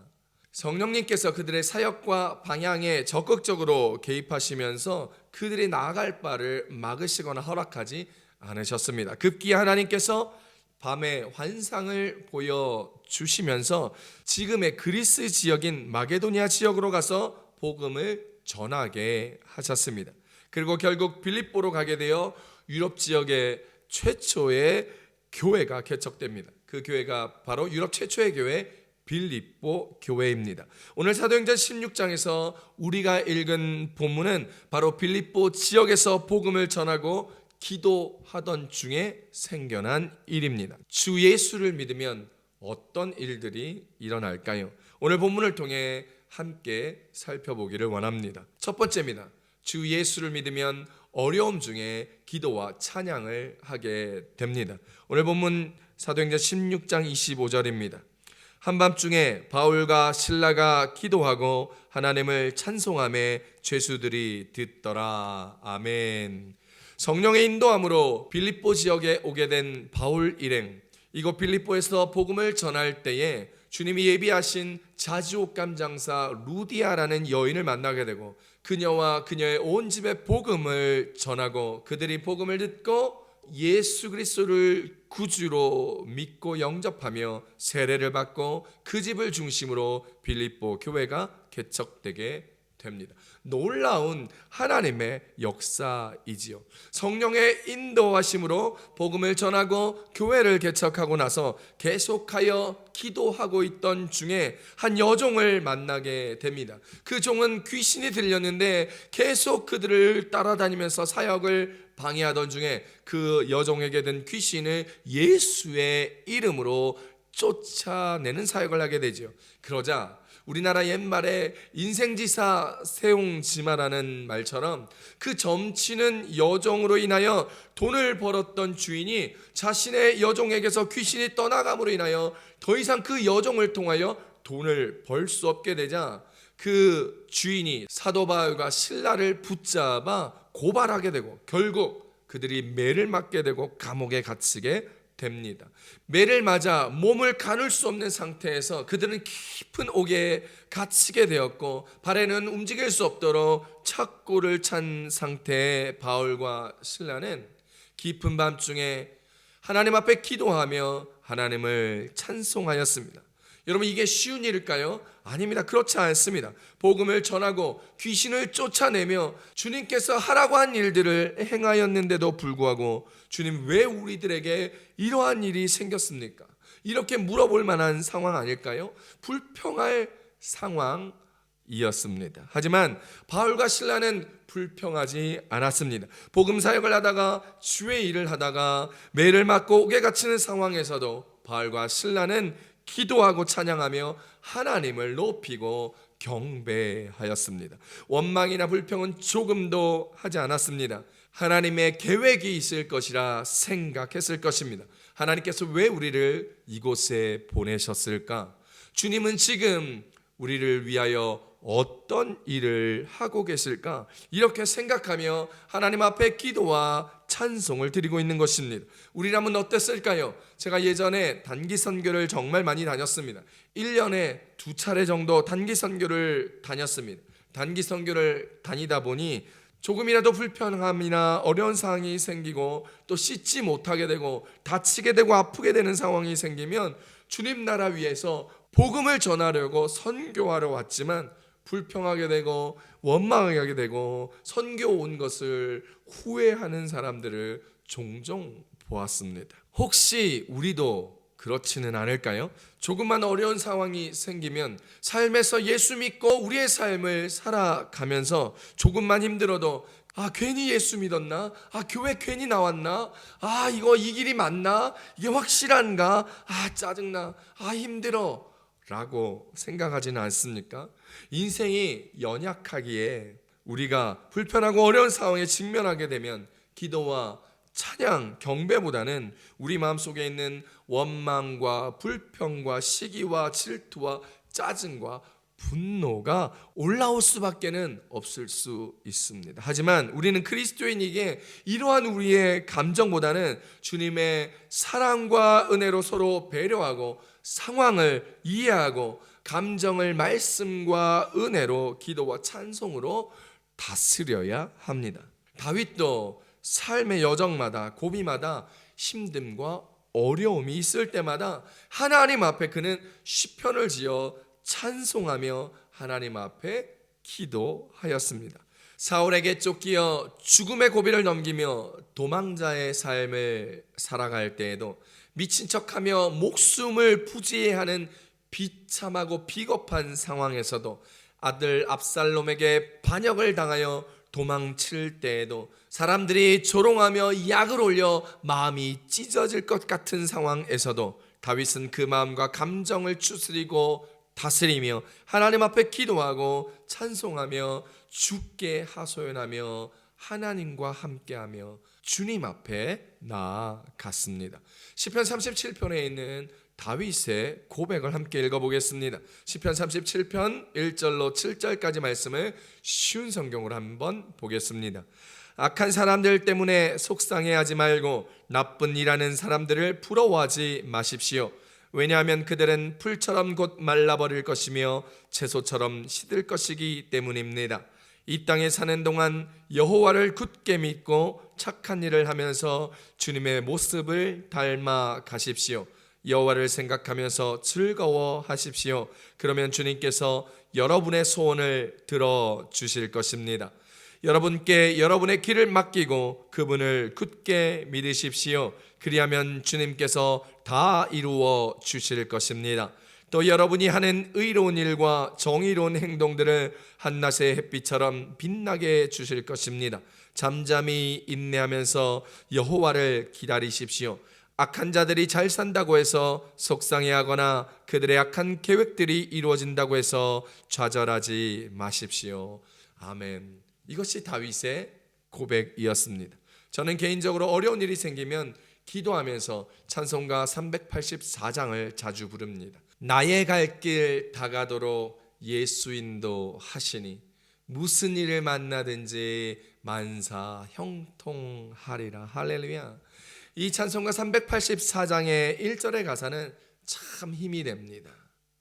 성령님께서 그들의 사역과 방향에 적극적으로 개입하시면서 그들이 나아갈 바를 막으시거나 허락하지 않으셨습니다. 급기야 하나님께서 밤에 환상을 보여주시면서 지금의 그리스 지역인 마게도니아 지역으로 가서 복음을 전하게 하셨습니다. 그리고 결국 빌립보로 가게 되어 유럽 지역의 최초의 교회가 개척됩니다. 그 교회가 바로 유럽 최초의 교회 빌립보 교회입니다. 오늘 사도행전 16장에서 우리가 읽은 본문은 바로 빌립보 지역에서 복음을 전하고 기도하던 중에 생겨난 일입니다. 주 예수를 믿으면 어떤 일들이 일어날까요? 오늘 본문을 통해 함께 살펴보기를 원합니다. 첫 번째입니다. 주 예수를 믿으면 어려움 중에 기도와 찬양을 하게 됩니다. 오늘 본문 사도행전 16장 25절입니다. 한밤중에 바울과 실라가 기도하고 하나님을 찬송하며 죄수들이 듣더라. 아멘. 성령의 인도함으로 빌립보 지역에 오게 된 바울 일행, 이곳 빌립보에서 복음을 전할 때에 주님이 예비하신 자주옥감 장사 루디아라는 여인을 만나게 되고 그녀와 그녀의 온 집에 복음을 전하고 그들이 복음을 듣고 예수 그리스도를 구주로 믿고 영접하며 세례를 받고 그 집을 중심으로 빌립보 교회가 개척되게 됩니다. 놀라운 하나님의 역사이지요. 성령의 인도하심으로 복음을 전하고 교회를 개척하고 나서 계속하여 기도하고 있던 중에 한 여종을 만나게 됩니다. 그 종은 귀신이 들렸는데 계속 그들을 따라다니면서 사역을 방해하던 중에 그 여종에게 든 귀신을 예수의 이름으로 쫓아내는 사역을 하게 되죠. 그러자 우리나라 옛말에 인생지사 세옹지마라는 말처럼 그 점치는 여종으로 인하여 돈을 벌었던 주인이 자신의 여종에게서 귀신이 떠나감으로 인하여 더 이상 그 여종을 통하여 돈을 벌 수 없게 되자 그 주인이 사도 바울과 실라를 붙잡아 고발하게 되고 결국 그들이 매를 맞게 되고 감옥에 갇히게 됩니다. 매를 맞아 몸을 가눌 수 없는 상태에서 그들은 깊은 옥에 갇히게 되었고 발에는 움직일 수 없도록 착고를 찬 상태의 바울과 실라는 깊은 밤중에 하나님 앞에 기도하며 하나님을 찬송하였습니다. 여러분, 이게 쉬운 일일까요? 아닙니다. 그렇지 않습니다. 복음을 전하고 귀신을 쫓아내며 주님께서 하라고 한 일들을 행하였는데도 불구하고 주님, 왜 우리들에게 이러한 일이 생겼습니까? 이렇게 물어볼 만한 상황 아닐까요? 불평할 상황이었습니다. 하지만 바울과 실라는 불평하지 않았습니다. 복음 사역을 하다가 주의 일을 하다가 매를 맞고 옥에 갇히는 상황에서도 바울과 실라는 기도하고 찬양하며 하나님을 높이고 경배하였습니다. 원망이나 불평은 조금도 하지 않았습니다. 하나님의 계획이 있을 것이라 생각했을 것입니다. 하나님께서 왜 우리를 이곳에 보내셨을까? 주님은 지금 우리를 위하여 어떤 일을 하고 계실까? 이렇게 생각하며 하나님 앞에 기도와 찬송을 드리고 있는 것입니다. 우리라면 어땠을까요? 제가 예전에 단기 선교를 정말 많이 다녔습니다. 1년에 2차례 정도 단기 선교를 다녔습니다. 단기 선교를 다니다 보니 조금이라도 불편함이나 어려운 상황이 생기고 또 씻지 못하게 되고 다치게 되고 아프게 되는 상황이 생기면 주님 나라 위에서 복음을 전하려고 선교하러 왔지만 불평하게 되고 원망하게 되고 선교 온 것을 후회하는 사람들을 종종 보았습니다. 혹시 우리도 그렇지는 않을까요? 조금만 어려운 상황이 생기면 삶에서 예수 믿고 우리의 삶을 살아가면서 조금만 힘들어도 괜히 예수 믿었나? 교회 괜히 나왔나? 이거 이 길이 맞나? 이게 확실한가? 짜증나. 힘들어. 라고 생각하지는 않습니까? 인생이 연약하기에 우리가 불편하고 어려운 상황에 직면하게 되면 기도와 찬양, 경배보다는 우리 마음속에 있는 원망과 불평과 시기와 질투와 짜증과 분노가 올라올 수밖에는 없을 수 있습니다. 하지만 우리는 그리스도인이기에 이러한 우리의 감정보다는 주님의 사랑과 은혜로 서로 배려하고 상황을 이해하고 감정을 말씀과 은혜로 기도와 찬송으로 다스려야 합니다. 다윗도 삶의 여정마다 고비마다 힘듦과 어려움이 있을 때마다 하나님 앞에 그는 시편을 지어 찬송하며 하나님 앞에 기도하였습니다. 사울에게 쫓기어 죽음의 고비를 넘기며 도망자의 삶을 살아갈 때에도 미친 척하며 목숨을 부지해하는 비참하고 비겁한 상황에서도 아들 압살롬에게 반역을 당하여 도망칠 때에도 사람들이 조롱하며 약을 올려 마음이 찢어질 것 같은 상황에서도 다윗은 그 마음과 감정을 추스리고 다스리며 하나님 앞에 기도하고 찬송하며 주께 하소연하며 하나님과 함께하며 주님 앞에 나아갔습니다. 시편 37편에 있는 다윗의 고백을 함께 읽어보겠습니다. 시편 37편 1절로 7절까지 말씀을 쉬운 성경으로 한번 보겠습니다. 악한 사람들 때문에 속상해하지 말고 나쁜 일하는 사람들을 부러워하지 마십시오. 왜냐하면 그들은 풀처럼 곧 말라버릴 것이며 채소처럼 시들 것이기 때문입니다. 이 땅에 사는 동안 여호와를 굳게 믿고 착한 일을 하면서 주님의 모습을 닮아 가십시오. 여호와를 생각하면서 즐거워하십시오. 그러면 주님께서 여러분의 소원을 들어주실 것입니다. 여러분께 여러분의 길을 맡기고 그분을 굳게 믿으십시오. 그리하면 주님께서 다 이루어 주실 것입니다. 또 여러분이 하는 의로운 일과 정의로운 행동들을 한낮의 햇빛처럼 빛나게 주실 것입니다. 잠잠히 인내하면서 여호와를 기다리십시오. 악한 자들이 잘 산다고 해서 속상해하거나 그들의 악한 계획들이 이루어진다고 해서 좌절하지 마십시오. 아멘. 이것이 다윗의 고백이었습니다. 저는 개인적으로 어려운 일이 생기면 기도하면서 찬송가 384장을 자주 부릅니다. 나의 갈 길 다가도록 예수 인도하시니 무슨 일을 만나든지 만사 형통하리라. 할렐루야. 이 찬송가 384장의 1절의 가사는 참 힘이 됩니다.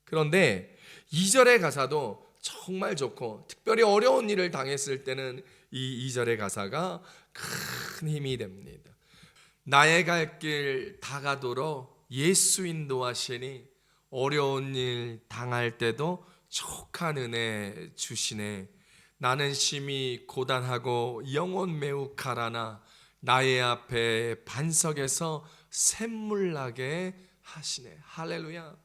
그런데 2절의 가사도 정말 좋고 특별히 어려운 일을 당했을 때는 이 2절의 가사가 큰 힘이 됩니다. 나의 갈 길 다가도록 예수 인도하시니 어려운 일 당할 때도 족한 은혜 주시네. 나는 심히 고단하고 영혼 매우 가라나 나의 앞에 반석에서 샘물 나게 하시네. 할렐루야.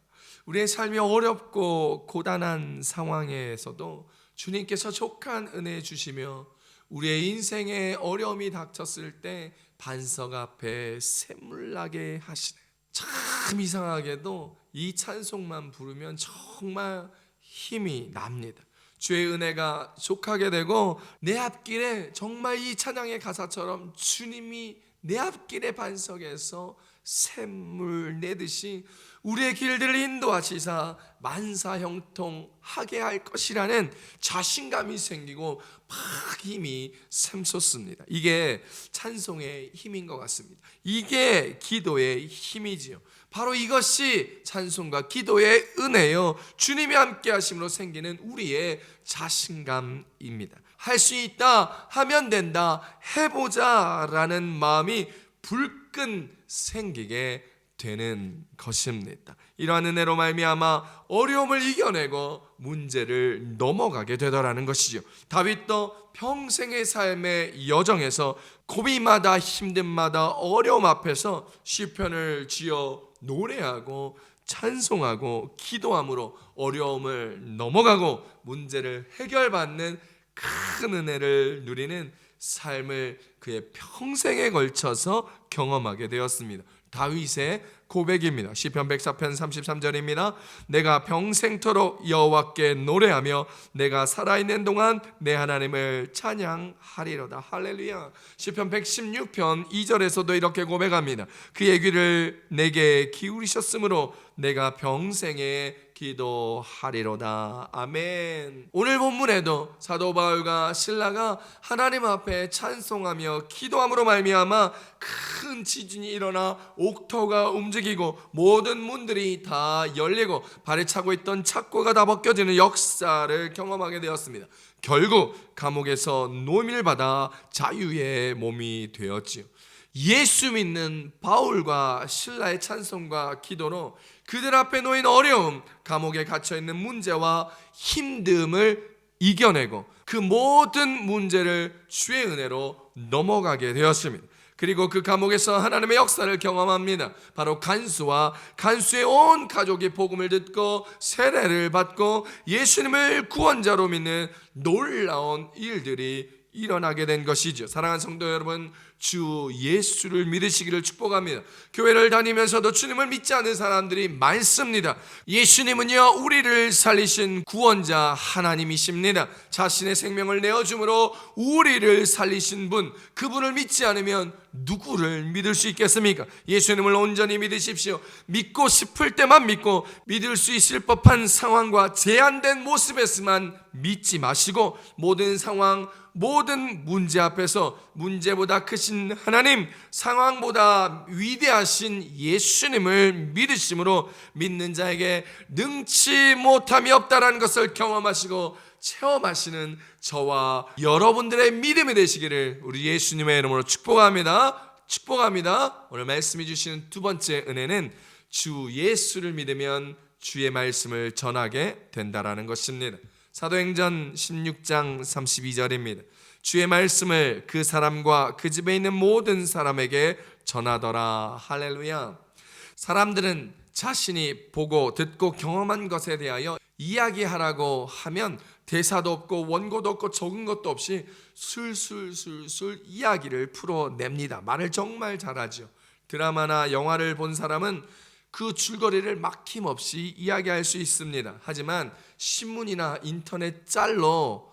우리의 삶이 어렵고 고단한 상황에서도 주님께서 족한 은혜 주시며 우리의 인생에 어려움이 닥쳤을 때 반석 앞에 샘물 나게 하시네. 참 이상하게도 이 찬송만 부르면 정말 힘이 납니다. 주의 은혜가 족하게 되고 내 앞길에 정말 이 찬양의 가사처럼 주님이 내 앞길의 반석에서 샘물 내듯이 우리의 길들을 인도하시사 만사 형통하게 할 것이라는 자신감이 생기고 막 힘이 샘솟습니다. 이게 찬송의 힘인 것 같습니다. 이게 기도의 힘이지요. 바로 이것이 찬송과 기도의 은혜요, 주님이 함께 하심으로 생기는 우리의 자신감입니다. 할 수 있다, 하면 된다, 해보자 라는 마음이 불끈 생기게 되는 것입니다. 이러한 은혜로 말미암아 어려움을 이겨내고 문제를 넘어가게 되더라는 것이죠. 다윗도 평생의 삶의 여정에서 고비마다 힘듦마다 어려움 앞에서 시편을 지어 노래하고 찬송하고 기도함으로 어려움을 넘어가고 문제를 해결받는 큰 은혜를 누리는 삶을 그의 평생에 걸쳐서 경험하게 되었습니다. 다윗의 고백입니다. 시편 104편 33절입니다. 내가 평생토록 여호와께 노래하며 내가 살아있는 동안 내 하나님을 찬양하리로다. 할렐루야. 시편 116편 2절에서도 이렇게 고백합니다. 그의 귀를 내게 기울이셨으므로 내가 평생에 기도하리로다. 아멘. 오늘 본문에도 사도 바울과 실라가 하나님 앞에 찬송하며 기도함으로 말미암아 큰 지진이 일어나 옥토가 움직이고 모든 문들이 다 열리고 발에 차고 있던 착고가 다 벗겨지는 역사를 경험하게 되었습니다. 결국 감옥에서 노임을 받아 자유의 몸이 되었지요. 예수 믿는 바울과 실라의 찬송과 기도로 그들 앞에 놓인 어려움, 감옥에 갇혀있는 문제와 힘듦을 이겨내고 그 모든 문제를 주의 은혜로 넘어가게 되었습니다. 그리고 그 감옥에서 하나님의 역사를 경험합니다. 바로 간수와 간수의 온 가족이 복음을 듣고 세례를 받고 예수님을 구원자로 믿는 놀라운 일들이 일어나게 된 것이죠. 사랑하는 성도 여러분, 주 예수를 믿으시기를 축복합니다. 교회를 다니면서도 주님을 믿지 않는 사람들이 많습니다. 예수님은요, 우리를 살리신 구원자 하나님이십니다. 자신의 생명을 내어줌으로 우리를 살리신 분, 그분을 믿지 않으면 누구를 믿을 수 있겠습니까? 예수님을 온전히 믿으십시오. 믿고 싶을 때만 믿고 믿을 수 있을 법한 상황과 제한된 모습에서만 믿지 마시고 모든 상황, 모든 문제 앞에서 문제보다 크신 하나님, 상황보다 위대하신 예수님을 믿으심으로 믿는 자에게 능치 못함이 없다라는 것을 경험하시고 체험하시는 저와 여러분들의 믿음이 되시기를 우리 예수님의 이름으로 축복합니다. 축복합니다. 오늘 말씀해 주시는 두 번째 은혜는 주 예수를 믿으면 주의 말씀을 전하게 된다라는 것입니다. 사도행전 16장 32절입니다. 주의 말씀을 그 사람과 그 집에 있는 모든 사람에게 전하더라. 할렐루야. 사람들은 자신이 보고 듣고 경험한 것에 대하여 이야기하라고 하면 대사도 없고 원고도 없고 적은 것도 없이 술술술술 이야기를 풀어냅니다. 말을 정말 잘하죠. 드라마나 영화를 본 사람은 그 줄거리를 막힘없이 이야기할 수 있습니다. 하지만 신문이나 인터넷 짤로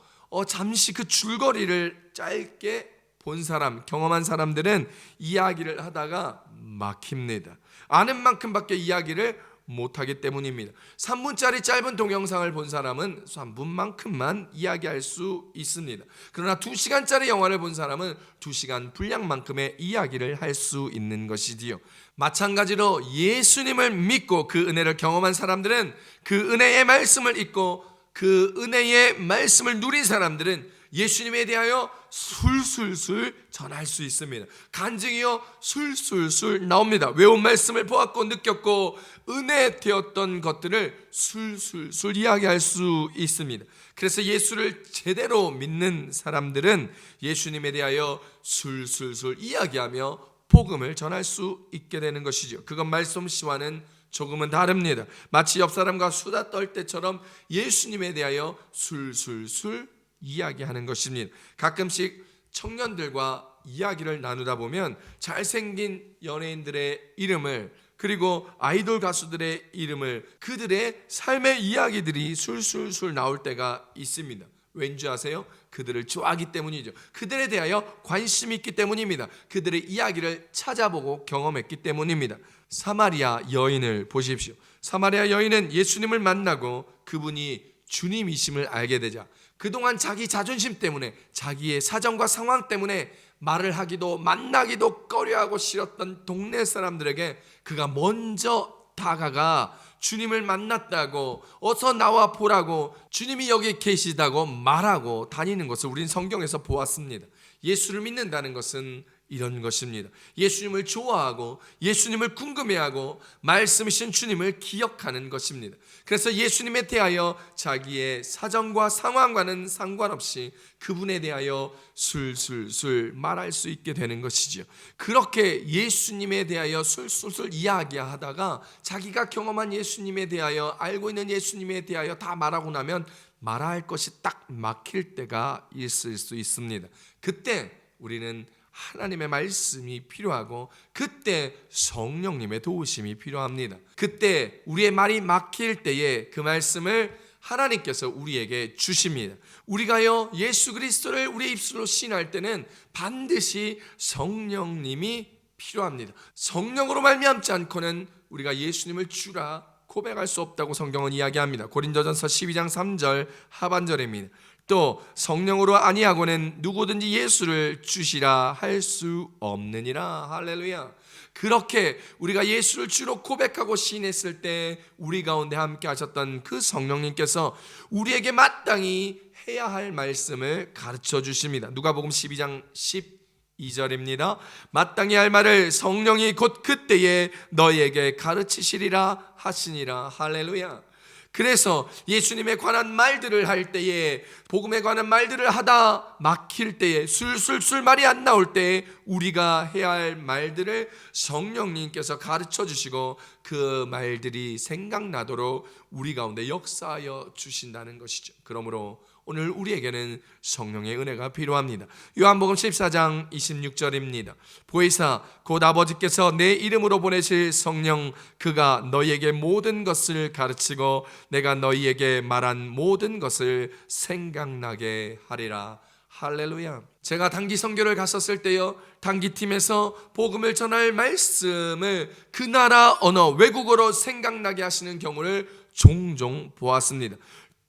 잠시 그 줄거리를 짧게 본 사람, 경험한 사람들은 이야기를 하다가 막힙니다. 아는 만큼밖에 이야기를 못하기 때문입니다. 3분짜리 짧은 동영상을 본 사람은 3분만큼만 이야기할 수 있습니다. 그러나 2시간짜리 영화를 본 사람은 2시간 분량만큼의 이야기를 할 수 있는 것이지요. 마찬가지로 예수님을 믿고 그 은혜를 경험한 사람들은 그 은혜의 말씀을 읽고 그 은혜의 말씀을 누린 사람들은 예수님에 대하여 술술술 전할 수 있습니다. 간증이요 술술술 나옵니다. 외운 말씀을 보았고 느꼈고 은혜 되었던 것들을 술술술 이야기할 수 있습니다. 그래서 예수를 제대로 믿는 사람들은 예수님에 대하여 술술술 이야기하며 복음을 전할 수 있게 되는 것이죠. 그건 말씀씨와는 조금은 다릅니다. 마치 옆 사람과 수다 떨 때처럼 예수님에 대하여 술술술 이야기하는 것입니다. 가끔씩 청년들과 이야기를 나누다 보면 잘생긴 연예인들의 이름을 그리고 아이돌 가수들의 이름을 그들의 삶의 이야기들이 술술술 나올 때가 있습니다. 왠지 아세요? 그들을 좋아하기 때문이죠. 그들에 대하여 관심이 있기 때문입니다. 그들의 이야기를 찾아보고 경험했기 때문입니다. 사마리아 여인을 보십시오. 사마리아 여인은 예수님을 만나고 그분이 주님이심을 알게 되자 그동안 자기 자존심 때문에 자기의 사정과 상황 때문에 말을 하기도 만나기도 꺼려하고 싫었던 동네 사람들에게 그가 먼저 다가가 주님을 만났다고 어서 나와 보라고 주님이 여기 계시다고 말하고 다니는 것을 우린 성경에서 보았습니다. 예수를 믿는다는 것은 이런 것입니다. 예수님을 좋아하고 예수님을 궁금해하고 말씀이신 주님을 기억하는 것입니다. 그래서 예수님에 대하여 자기의 사정과 상황과는 상관없이 그분에 대하여 술술술 말할 수 있게 되는 것이죠. 그렇게 예수님에 대하여 술술술 이야기하다가 자기가 경험한 예수님에 대하여 알고 있는 예수님에 대하여 다 말하고 나면 말할 것이 딱 막힐 때가 있을 수 있습니다. 그때 우리는 하나님의 말씀이 필요하고 그때 성령님의 도우심이 필요합니다. 그때 우리의 말이 막힐 때에 그 말씀을 하나님께서 우리에게 주십니다. 우리가요 예수 그리스도를 우리의 입술로 시인할 때는 반드시 성령님이 필요합니다. 성령으로 말미암지 않고는 우리가 예수님을 주라 고백할 수 없다고 성경은 이야기합니다. 고린도전서 12장 3절 하반절입니다. 또 성령으로 아니하고는 누구든지 예수를 주시라 할 수 없느니라. 할렐루야. 그렇게 우리가 예수를 주로 고백하고 시인했을 때 우리 가운데 함께 하셨던 그 성령님께서 우리에게 마땅히 해야 할 말씀을 가르쳐 주십니다. 누가복음 12장 12절입니다. 마땅히 할 말을 성령이 곧 그때에 너희에게 가르치시리라 하시니라. 할렐루야. 그래서 예수님에 관한 말들을 할 때에, 복음에 관한 말들을 하다 막힐 때에, 술술술 말이 안 나올 때에 우리가 해야 할 말들을 성령님께서 가르쳐 주시고 그 말들이 생각나도록 우리 가운데 역사하여 주신다는 것이죠. 그러므로 오늘 우리에게는 성령의 은혜가 필요합니다. 요한복음 14장 26절입니다. 보혜사 곧 아버지께서 내 이름으로 보내실 성령 그가 너희에게 모든 것을 가르치고 내가 너희에게 말한 모든 것을 생각나게 하리라. 할렐루야. 제가 단기 선교를 갔었을 때요, 단기팀에서 복음을 전할 말씀을 그 나라 언어 외국어로 생각나게 하시는 경우를 종종 보았습니다.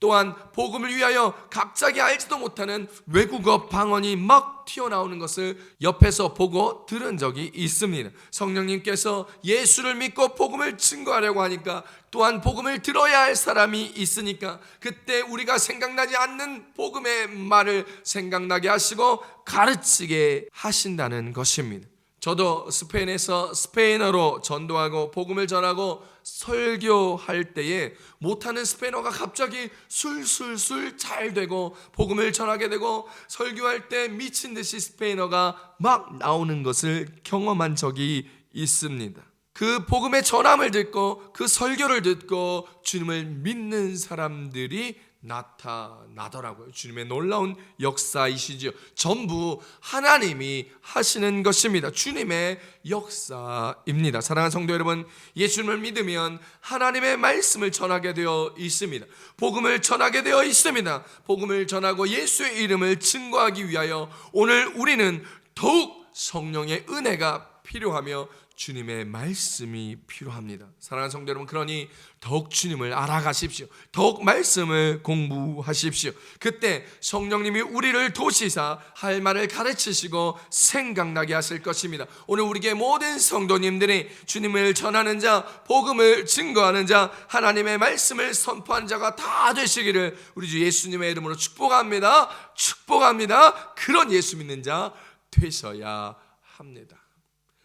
또한 복음을 위하여 갑자기 알지도 못하는 외국어 방언이 막 튀어나오는 것을 옆에서 보고 들은 적이 있습니다. 성령님께서 예수를 믿고 복음을 증거하려고 하니까 또한 복음을 들어야 할 사람이 있으니까 그때 우리가 생각나지 않는 복음의 말을 생각나게 하시고 가르치게 하신다는 것입니다. 저도 스페인에서 스페인어로 전도하고 복음을 전하고 설교할 때에 못하는 스페인어가 갑자기 술술술 잘 되고 복음을 전하게 되고 설교할 때 미친 듯이 스페인어가 막 나오는 것을 경험한 적이 있습니다. 그 복음의 전함을 듣고 그 설교를 듣고 주님을 믿는 사람들이 나타나더라고요. 주님의 놀라운 역사이시죠. 전부 하나님이 하시는 것입니다. 주님의 역사입니다. 사랑하는 성도 여러분, 예수님을 믿으면 하나님의 말씀을 전하게 되어 있습니다. 복음을 전하게 되어 있습니다. 복음을 전하고 예수의 이름을 증거하기 위하여 오늘 우리는 더욱 성령의 은혜가 필요하며 주님의 말씀이 필요합니다. 사랑하는 성도 여러분, 그러니 더욱 주님을 알아가십시오. 더욱 말씀을 공부하십시오. 그때 성령님이 우리를 도시사 할 말을 가르치시고 생각나게 하실 것입니다. 오늘 우리에게 모든 성도님들이 주님을 전하는 자, 복음을 증거하는 자, 하나님의 말씀을 선포하는 자가 다 되시기를 우리 주 예수님의 이름으로 축복합니다. 축복합니다. 그런 예수 믿는 자 되셔야 합니다.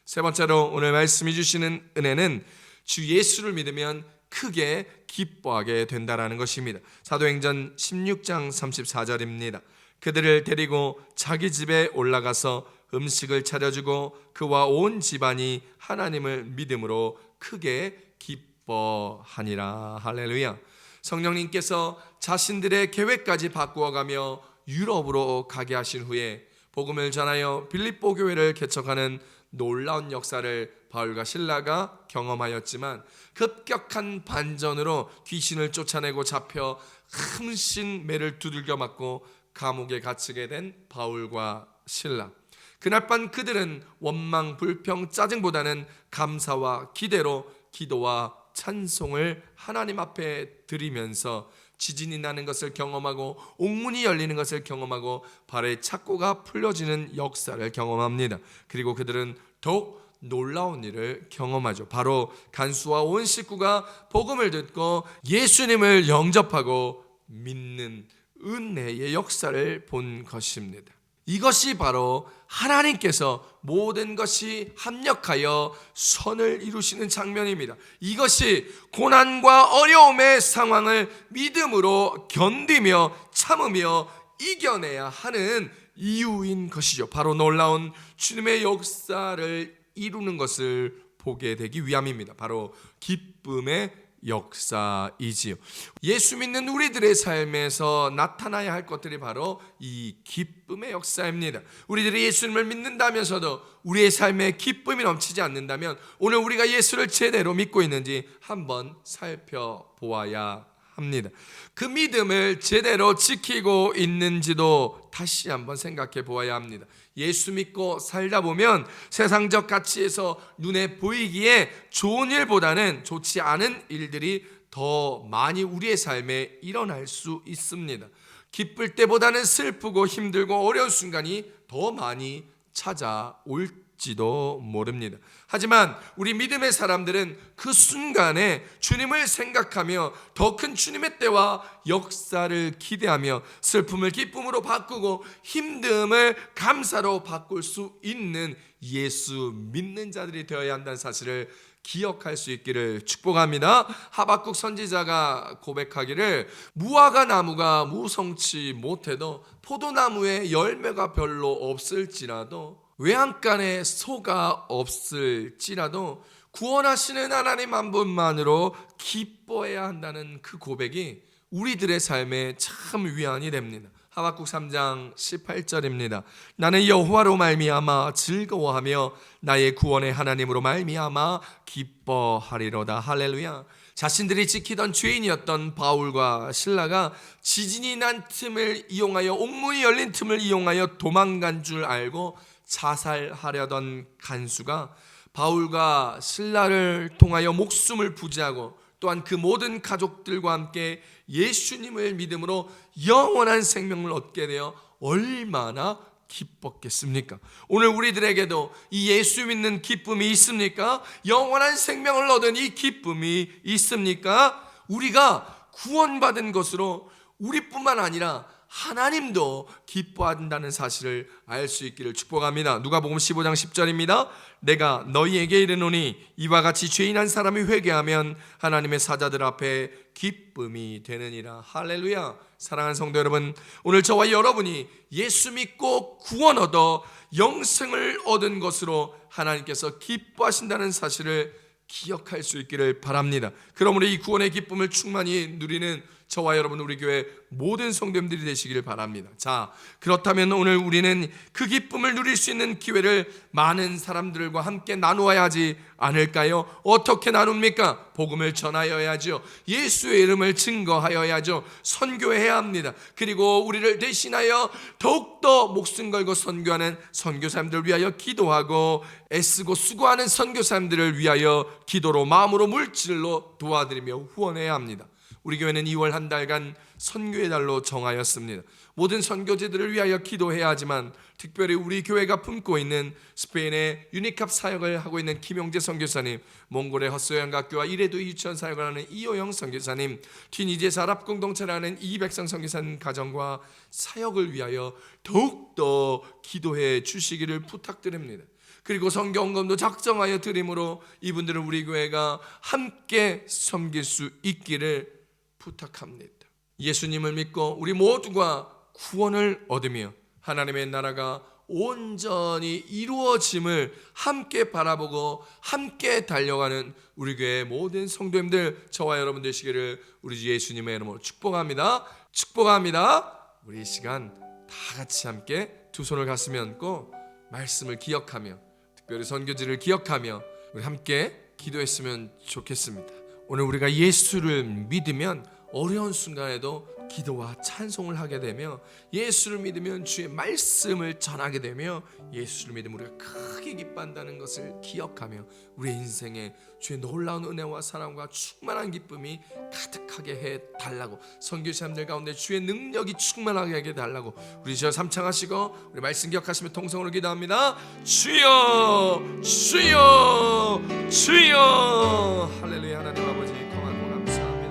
세 번째로 오늘 말씀해 주시는 은혜는 주 예수를 믿으면 크게 기뻐하게 된다라는 것입니다. 사도행전 16장 34절입니다. 그들을 데리고 자기 집에 올라가서 음식을 차려주고 그와 온 집안이 하나님을 믿음으로 크게 기뻐하니라. 할렐루야. 성령님께서 자신들의 계획까지 바꾸어가며 유럽으로 가게 하신 후에 복음을 전하여 빌립보 교회를 개척하는 놀라운 역사를 바울과 실라가 경험하였지만 급격한 반전으로 귀신을 쫓아내고 잡혀 흠신 매를 두들겨 맞고 감옥에 갇히게 된 바울과 실라. 그날 밤 그들은 원망, 불평, 짜증보다는 감사와 기대로 기도와 찬송을 하나님 앞에 드리면서 지진이 나는 것을 경험하고 옥문이 열리는 것을 경험하고 발의 착고가 풀려지는 역사를 경험합니다. 그리고 그들은 더욱 놀라운 일을 경험하죠. 바로 간수와 온 식구가 복음을 듣고 예수님을 영접하고 믿는 은혜의 역사를 본 것입니다. 이것이 바로 하나님께서 모든 것이 합력하여 선을 이루시는 장면입니다. 이것이 고난과 어려움의 상황을 믿음으로 견디며 참으며 이겨내야 하는 이유인 것이죠. 바로 놀라운 주님의 역사를 이루는 것을 보게 되기 위함입니다. 바로 기쁨의 역사이지요. 예수 믿는 우리들의 삶에서 나타나야 할 것들이 바로 이 기쁨의 역사입니다. 우리들이 예수님을 믿는다면서도 우리의 삶에 기쁨이 넘치지 않는다면 오늘 우리가 예수를 제대로 믿고 있는지 한번 살펴보아야 합니다. 그 믿음을 제대로 지키고 있는지도 다시 한번 생각해 보아야 합니다. 예수 믿고 살다 보면 세상적 가치에서 눈에 보이기에 좋은 일보다는 좋지 않은 일들이 더 많이 우리의 삶에 일어날 수 있습니다. 기쁠 때보다는 슬프고 힘들고 어려운 순간이 더 많이 찾아올지도 모릅니다. 하지만 우리 믿음의 사람들은 그 순간에 주님을 생각하며 더 큰 주님의 때와 역사를 기대하며 슬픔을 기쁨으로 바꾸고 힘듦을 감사로 바꿀 수 있는 예수 믿는 자들이 되어야 한다는 사실을 기억할 수 있기를 축복합니다. 하박국 선지자가 고백하기를 무화과 나무가 무성치 못해도 포도나무에 열매가 별로 없을지라도 외양간에 소가 없을지라도 구원하시는 하나님 한 분만으로 기뻐해야 한다는 그 고백이 우리들의 삶에 참 위안이 됩니다. 하박국 3장 18절입니다. 나는 여호와로 말미암아 즐거워하며 나의 구원의 하나님으로 말미암아 기뻐하리로다. 할렐루야. 자신들이 지키던 죄인이었던 바울과 실라가 지진이 난 틈을 이용하여 옥문이 열린 틈을 이용하여 도망간 줄 알고 자살하려던 간수가 바울과 실라를 통하여 목숨을 부지하고 또한 그 모든 가족들과 함께 예수님을 믿음으로 영원한 생명을 얻게 되어 얼마나 기뻤겠습니까? 오늘 우리들에게도 이 예수 믿는 기쁨이 있습니까? 영원한 생명을 얻은 이 기쁨이 있습니까? 우리가 구원받은 것으로 우리뿐만 아니라 하나님도 기뻐한다는 사실을 알 수 있기를 축복합니다. 누가복음 15장 10절입니다. 내가 너희에게 이르노니 이와 같이 죄인한 사람이 회개하면 하나님의 사자들 앞에 기쁨이 되느니라. 할렐루야. 사랑하는 성도 여러분, 오늘 저와 여러분이 예수 믿고 구원 얻어 영생을 얻은 것으로 하나님께서 기뻐하신다는 사실을 기억할 수 있기를 바랍니다. 그러므로 이 구원의 기쁨을 충만히 누리는 저와 여러분, 우리 교회 모든 성도님들이 되시기를 바랍니다. 자, 그렇다면 오늘 우리는 그 기쁨을 누릴 수 있는 기회를 많은 사람들과 함께 나누어야 하지 않을까요? 어떻게 나눕니까? 복음을 전하여야죠. 예수의 이름을 증거하여야죠. 선교해야 합니다. 그리고 우리를 대신하여 더욱더 목숨 걸고 선교하는 선교사님들을 위하여 기도하고 애쓰고 수고하는 선교사님들을 위하여 기도로, 마음으로, 물질로 도와드리며 후원해야 합니다. 우리 교회는 2월 한 달간 선교의 달로 정하였습니다. 모든 선교지들을 위하여 기도해야 하지만 특별히 우리 교회가 품고 있는 스페인의 유니캅 사역을 하고 있는 김용재 선교사님, 몽골의 헛소양각교와 이레도 유치원 사역을 하는 이호영 선교사님, 튀니지에서 아랍 공동체를 하는 이백성 선교사님 가정과 사역을 위하여 더욱더 기도해 주시기를 부탁드립니다. 그리고 선교헌금도 작정하여 드림으로 이분들은 우리 교회가 함께 섬길 수 있기를 부탁합니다. 예수님을 믿고 우리 모두가 구원을 얻으며 하나님의 나라가 온전히 이루어짐을 함께 바라보고 함께 달려가는 우리 교회 모든 성도님들, 저와 여러분 되시기를 우리 주 예수님의 이름으로 축복합니다. 축복합니다. 우리 이 시간 다 같이 함께 두 손을 가슴에 얹고 말씀을 기억하며 특별히 선교지를 기억하며 우리 함께 기도했으면 좋겠습니다. 오늘 우리가 예수를 믿으면 어려운 순간에도 기도와 찬송을 하게 되며, 예수를 믿으면 주의 말씀을 전하게 되며, 예수를 믿으면 우리가 크게 기뻐한다는 것을 기억하며 우리의 인생에 주의 놀라운 은혜와 사랑과 충만한 기쁨이 가득하게 해달라고, 선교사님들 가운데 주의 능력이 충만하게 하게 해달라고 우리 주여 삼창하시고 우리 말씀 기억하시며 통성으로 기도합니다. 주여 주여 주여. 할렐루야. 하나님 아버지 거하고 감사합니다.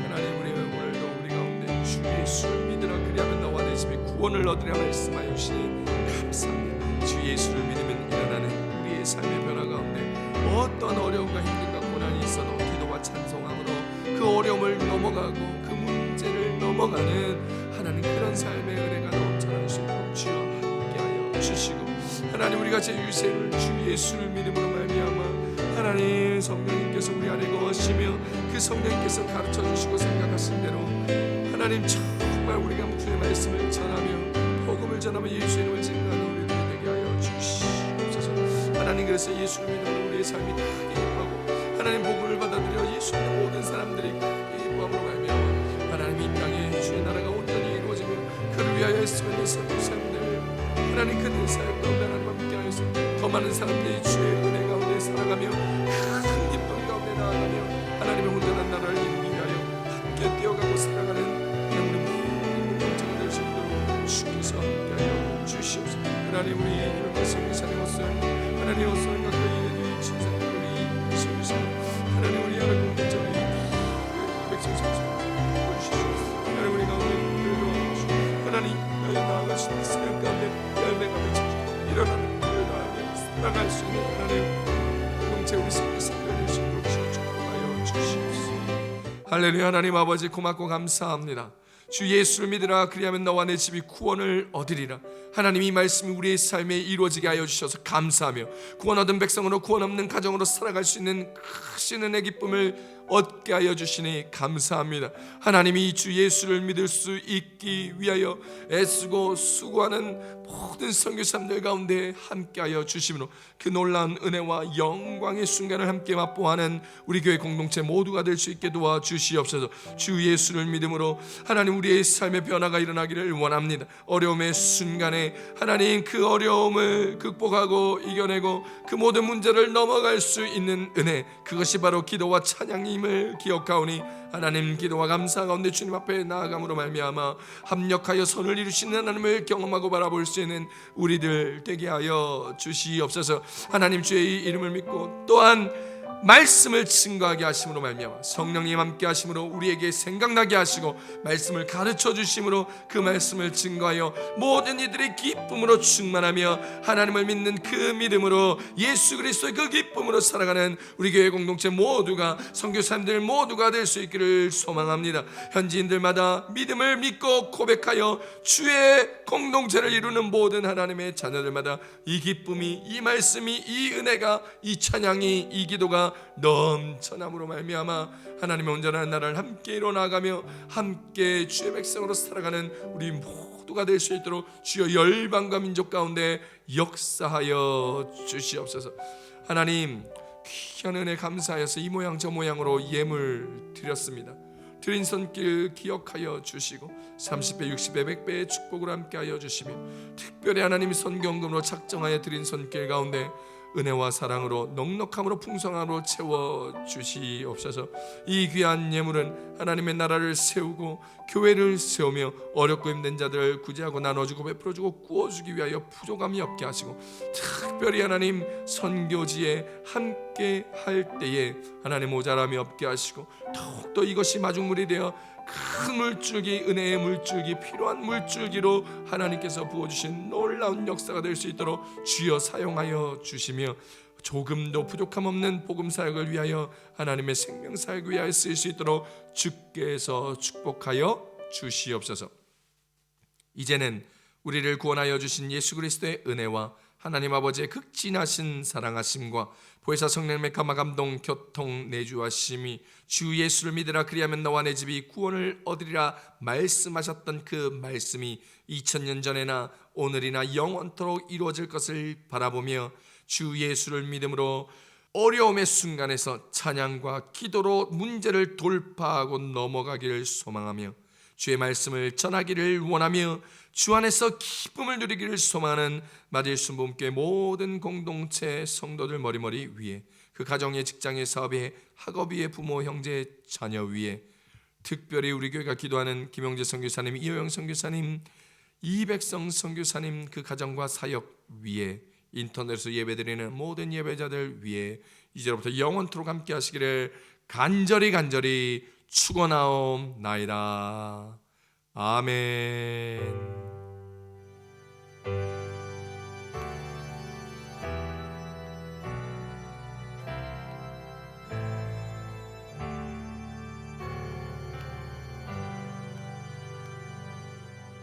하나님, 우리 오늘도 우리 가운데 주 예수를 믿으라 그리하면 너와 내 집이 구원을 얻으라 말씀하여 주시니 감사합니다. 주 예수를 믿으면 일어나는 우리의 삶의 변화 가운데 어떤 어려움과 힘듦과 고난이 있어도 기도와 찬송함으로 그 어려움을 넘어가고 그 문제를 넘어가는 하나님 그런 삶의 은혜가 넘쳐날 수 있도록 주여 함께하여 주시고, 하나님 우리가 제 유세를 주 예수를 믿음으로 말미암아 하나님 성령님께서 우리 안에 거하시며 그 성령님께서 가르쳐 주시고 생각하신 대로 하나님 정말 우리가 주의 말씀을 전하며 복음을 전하며 예수의 이름을 증거하는 우리들이 되게 하여 주시옵소서. 하나님 그래서 예수를 믿는 우리의 삶이 크게 기뻐하고 하나님 복음을 받아들여 예수 믿는 모든 사람들이 기뻐함으로 말미암아 하나님 이 땅에 주의 나라가 온전히 이루어지며 그를 위하여 애쓰고 있는 사람들 하나님 그들 사역 가운데 하나님 함께 하여서 더 많은 사람들이 주의 은혜 가운데 살아가며 큰 기쁨 가운데 나아가며 하나님의 온전한 나라를 이루기 위하여 함께 뛰어가고 살아가는 우리 모든 공동체가 될 수 있도록 주께서 함께하여 주시옵소서. 하나님 우리 이런 성교사님 옷을 하나님 옷을 갖고 있는 이 친사님 우리 성교사님 하나님 우리 하나님 공동체 우리 백성 성교사님 보여주시옵소서. 하나님 우리 가운데 도와주시옵소서. 하나님 너희 나아가시는 사역 가운데 열매가 맺혀지고 일어나는 일을 나아가며 나갈 수 있는 하나님 공동체 우리 성교사님을 될 수 있도록 축복하여 주시옵소서. 할렐루야. 하나님 아버지 고맙고 감사합니다. 주 예수를 믿으라 그리하면 너와 내 집이 구원을 얻으리라. 하나님 이 말씀이 우리의 삶에 이루어지게 하여 주셔서 감사하며 구원 얻은 백성으로 구원 없는 가정으로 살아갈 수 있는 크신 은혜 기쁨을 얻게 하여 주시니 감사합니다. 하나님이 주 예수를 믿을 수 있기 위하여 애쓰고 수고하는 모든 선교사님들 가운데 함께하여 주심으로 그 놀라운 은혜와 영광의 순간을 함께 맛보아하는 우리 교회 공동체 모두가 될 수 있게 도와주시옵소서. 주 예수를 믿음으로 하나님 우리의 삶의 변화가 일어나기를 원합니다. 어려움의 순간에 하나님 그 어려움을 극복하고 이겨내고 그 모든 문제를 넘어갈 수 있는 은혜, 그것이 바로 기도와 찬양임을 기억하오니 하나님 기도와 감사 가운데 주님 앞에 나아감으로 말미암아 합력하여 선을 이루시는 하나님을 경험하고 바라볼 수 있는 우리들 되게 하여 주시옵소서. 하나님 주의 이름을 믿고 또한 말씀을 증거하게 하심으로 말미암아 성령님 함께 하심으로 우리에게 생각나게 하시고 말씀을 가르쳐 주심으로 그 말씀을 증거하여 모든 이들의 기쁨으로 충만하며 하나님을 믿는 그 믿음으로 예수 그리스도의 그 기쁨으로 살아가는 우리 교회 공동체 모두가 선교사님들 모두가 될 수 있기를 소망합니다. 현지인들마다 믿음을 믿고 고백하여 주의 공동체를 이루는 모든 하나님의 자녀들마다 이 기쁨이 이 말씀이 이 은혜가 이 찬양이 이 기도가 넘쳐남으로 말미암아 하나님의 온전한 나라를 함께 이뤄나가며 함께 주의 백성으로 살아가는 우리 모두가 될 수 있도록 주여 열방과 민족 가운데 역사하여 주시옵소서. 하나님 귀한 은혜 감사하여서 이 모양 저 모양으로 예물 드렸습니다. 드린 손길 기억하여 주시고 30배 60배 100배의 축복을 함께하여 주시며 특별히 하나님 선경금으로 작정하여 드린 손길 가운데 은혜와 사랑으로 넉넉함으로 풍성함으로 채워주시옵소서. 이 귀한 예물은 하나님의 나라를 세우고 교회를 세우며 어렵고 힘든 자들을 구제하고 나눠주고 베풀어주고 구워주기 위하여 부족함이 없게 하시고 특별히 하나님 선교지에 함께 할 때에 하나님 모자람이 없게 하시고 더욱더 이것이 마중물이 되어 큰 물줄기, 은혜의 물줄기, 필요한 물줄기로 하나님께서 부어주신 놀라운 역사가 될 수 있도록 주여 사용하여 주시며 조금도 부족함 없는 복음 사역을 위하여 하나님의 생명 사역을 위하여 쓰일 수 있도록 주께서 축복하여 주시옵소서. 이제는 우리를 구원하여 주신 예수 그리스도의 은혜와 하나님 아버지의 극진하신 사랑하심과 보혜사 성령님의 감화 감동 교통 내주하심이 주 예수를 믿으라 그리하면 너와 내 집이 구원을 얻으리라 말씀하셨던 그 말씀이 2000년 전에나 오늘이나 영원토록 이루어질 것을 바라보며 주 예수를 믿음으로 어려움의 순간에서 찬양과 기도로 문제를 돌파하고 넘어가기를 소망하며 주의 말씀을 전하기를 원하며 주 안에서 기쁨을 누리기를 소망하는 마질 순복음교회 모든 공동체 성도들 머리머리 위에 그 가정의 직장의 사업의 학업 위에 부모 형제 자녀 위에 특별히 우리 교회가 기도하는 김영재 선교사님 이호영 선교사님 이백성 선교사님 그 가정과 사역 위에 인터넷으로 예배드리는 모든 예배자들 위에 이제로부터 영원토록 함께 하시기를 간절히 축원하옵나이다. 아멘.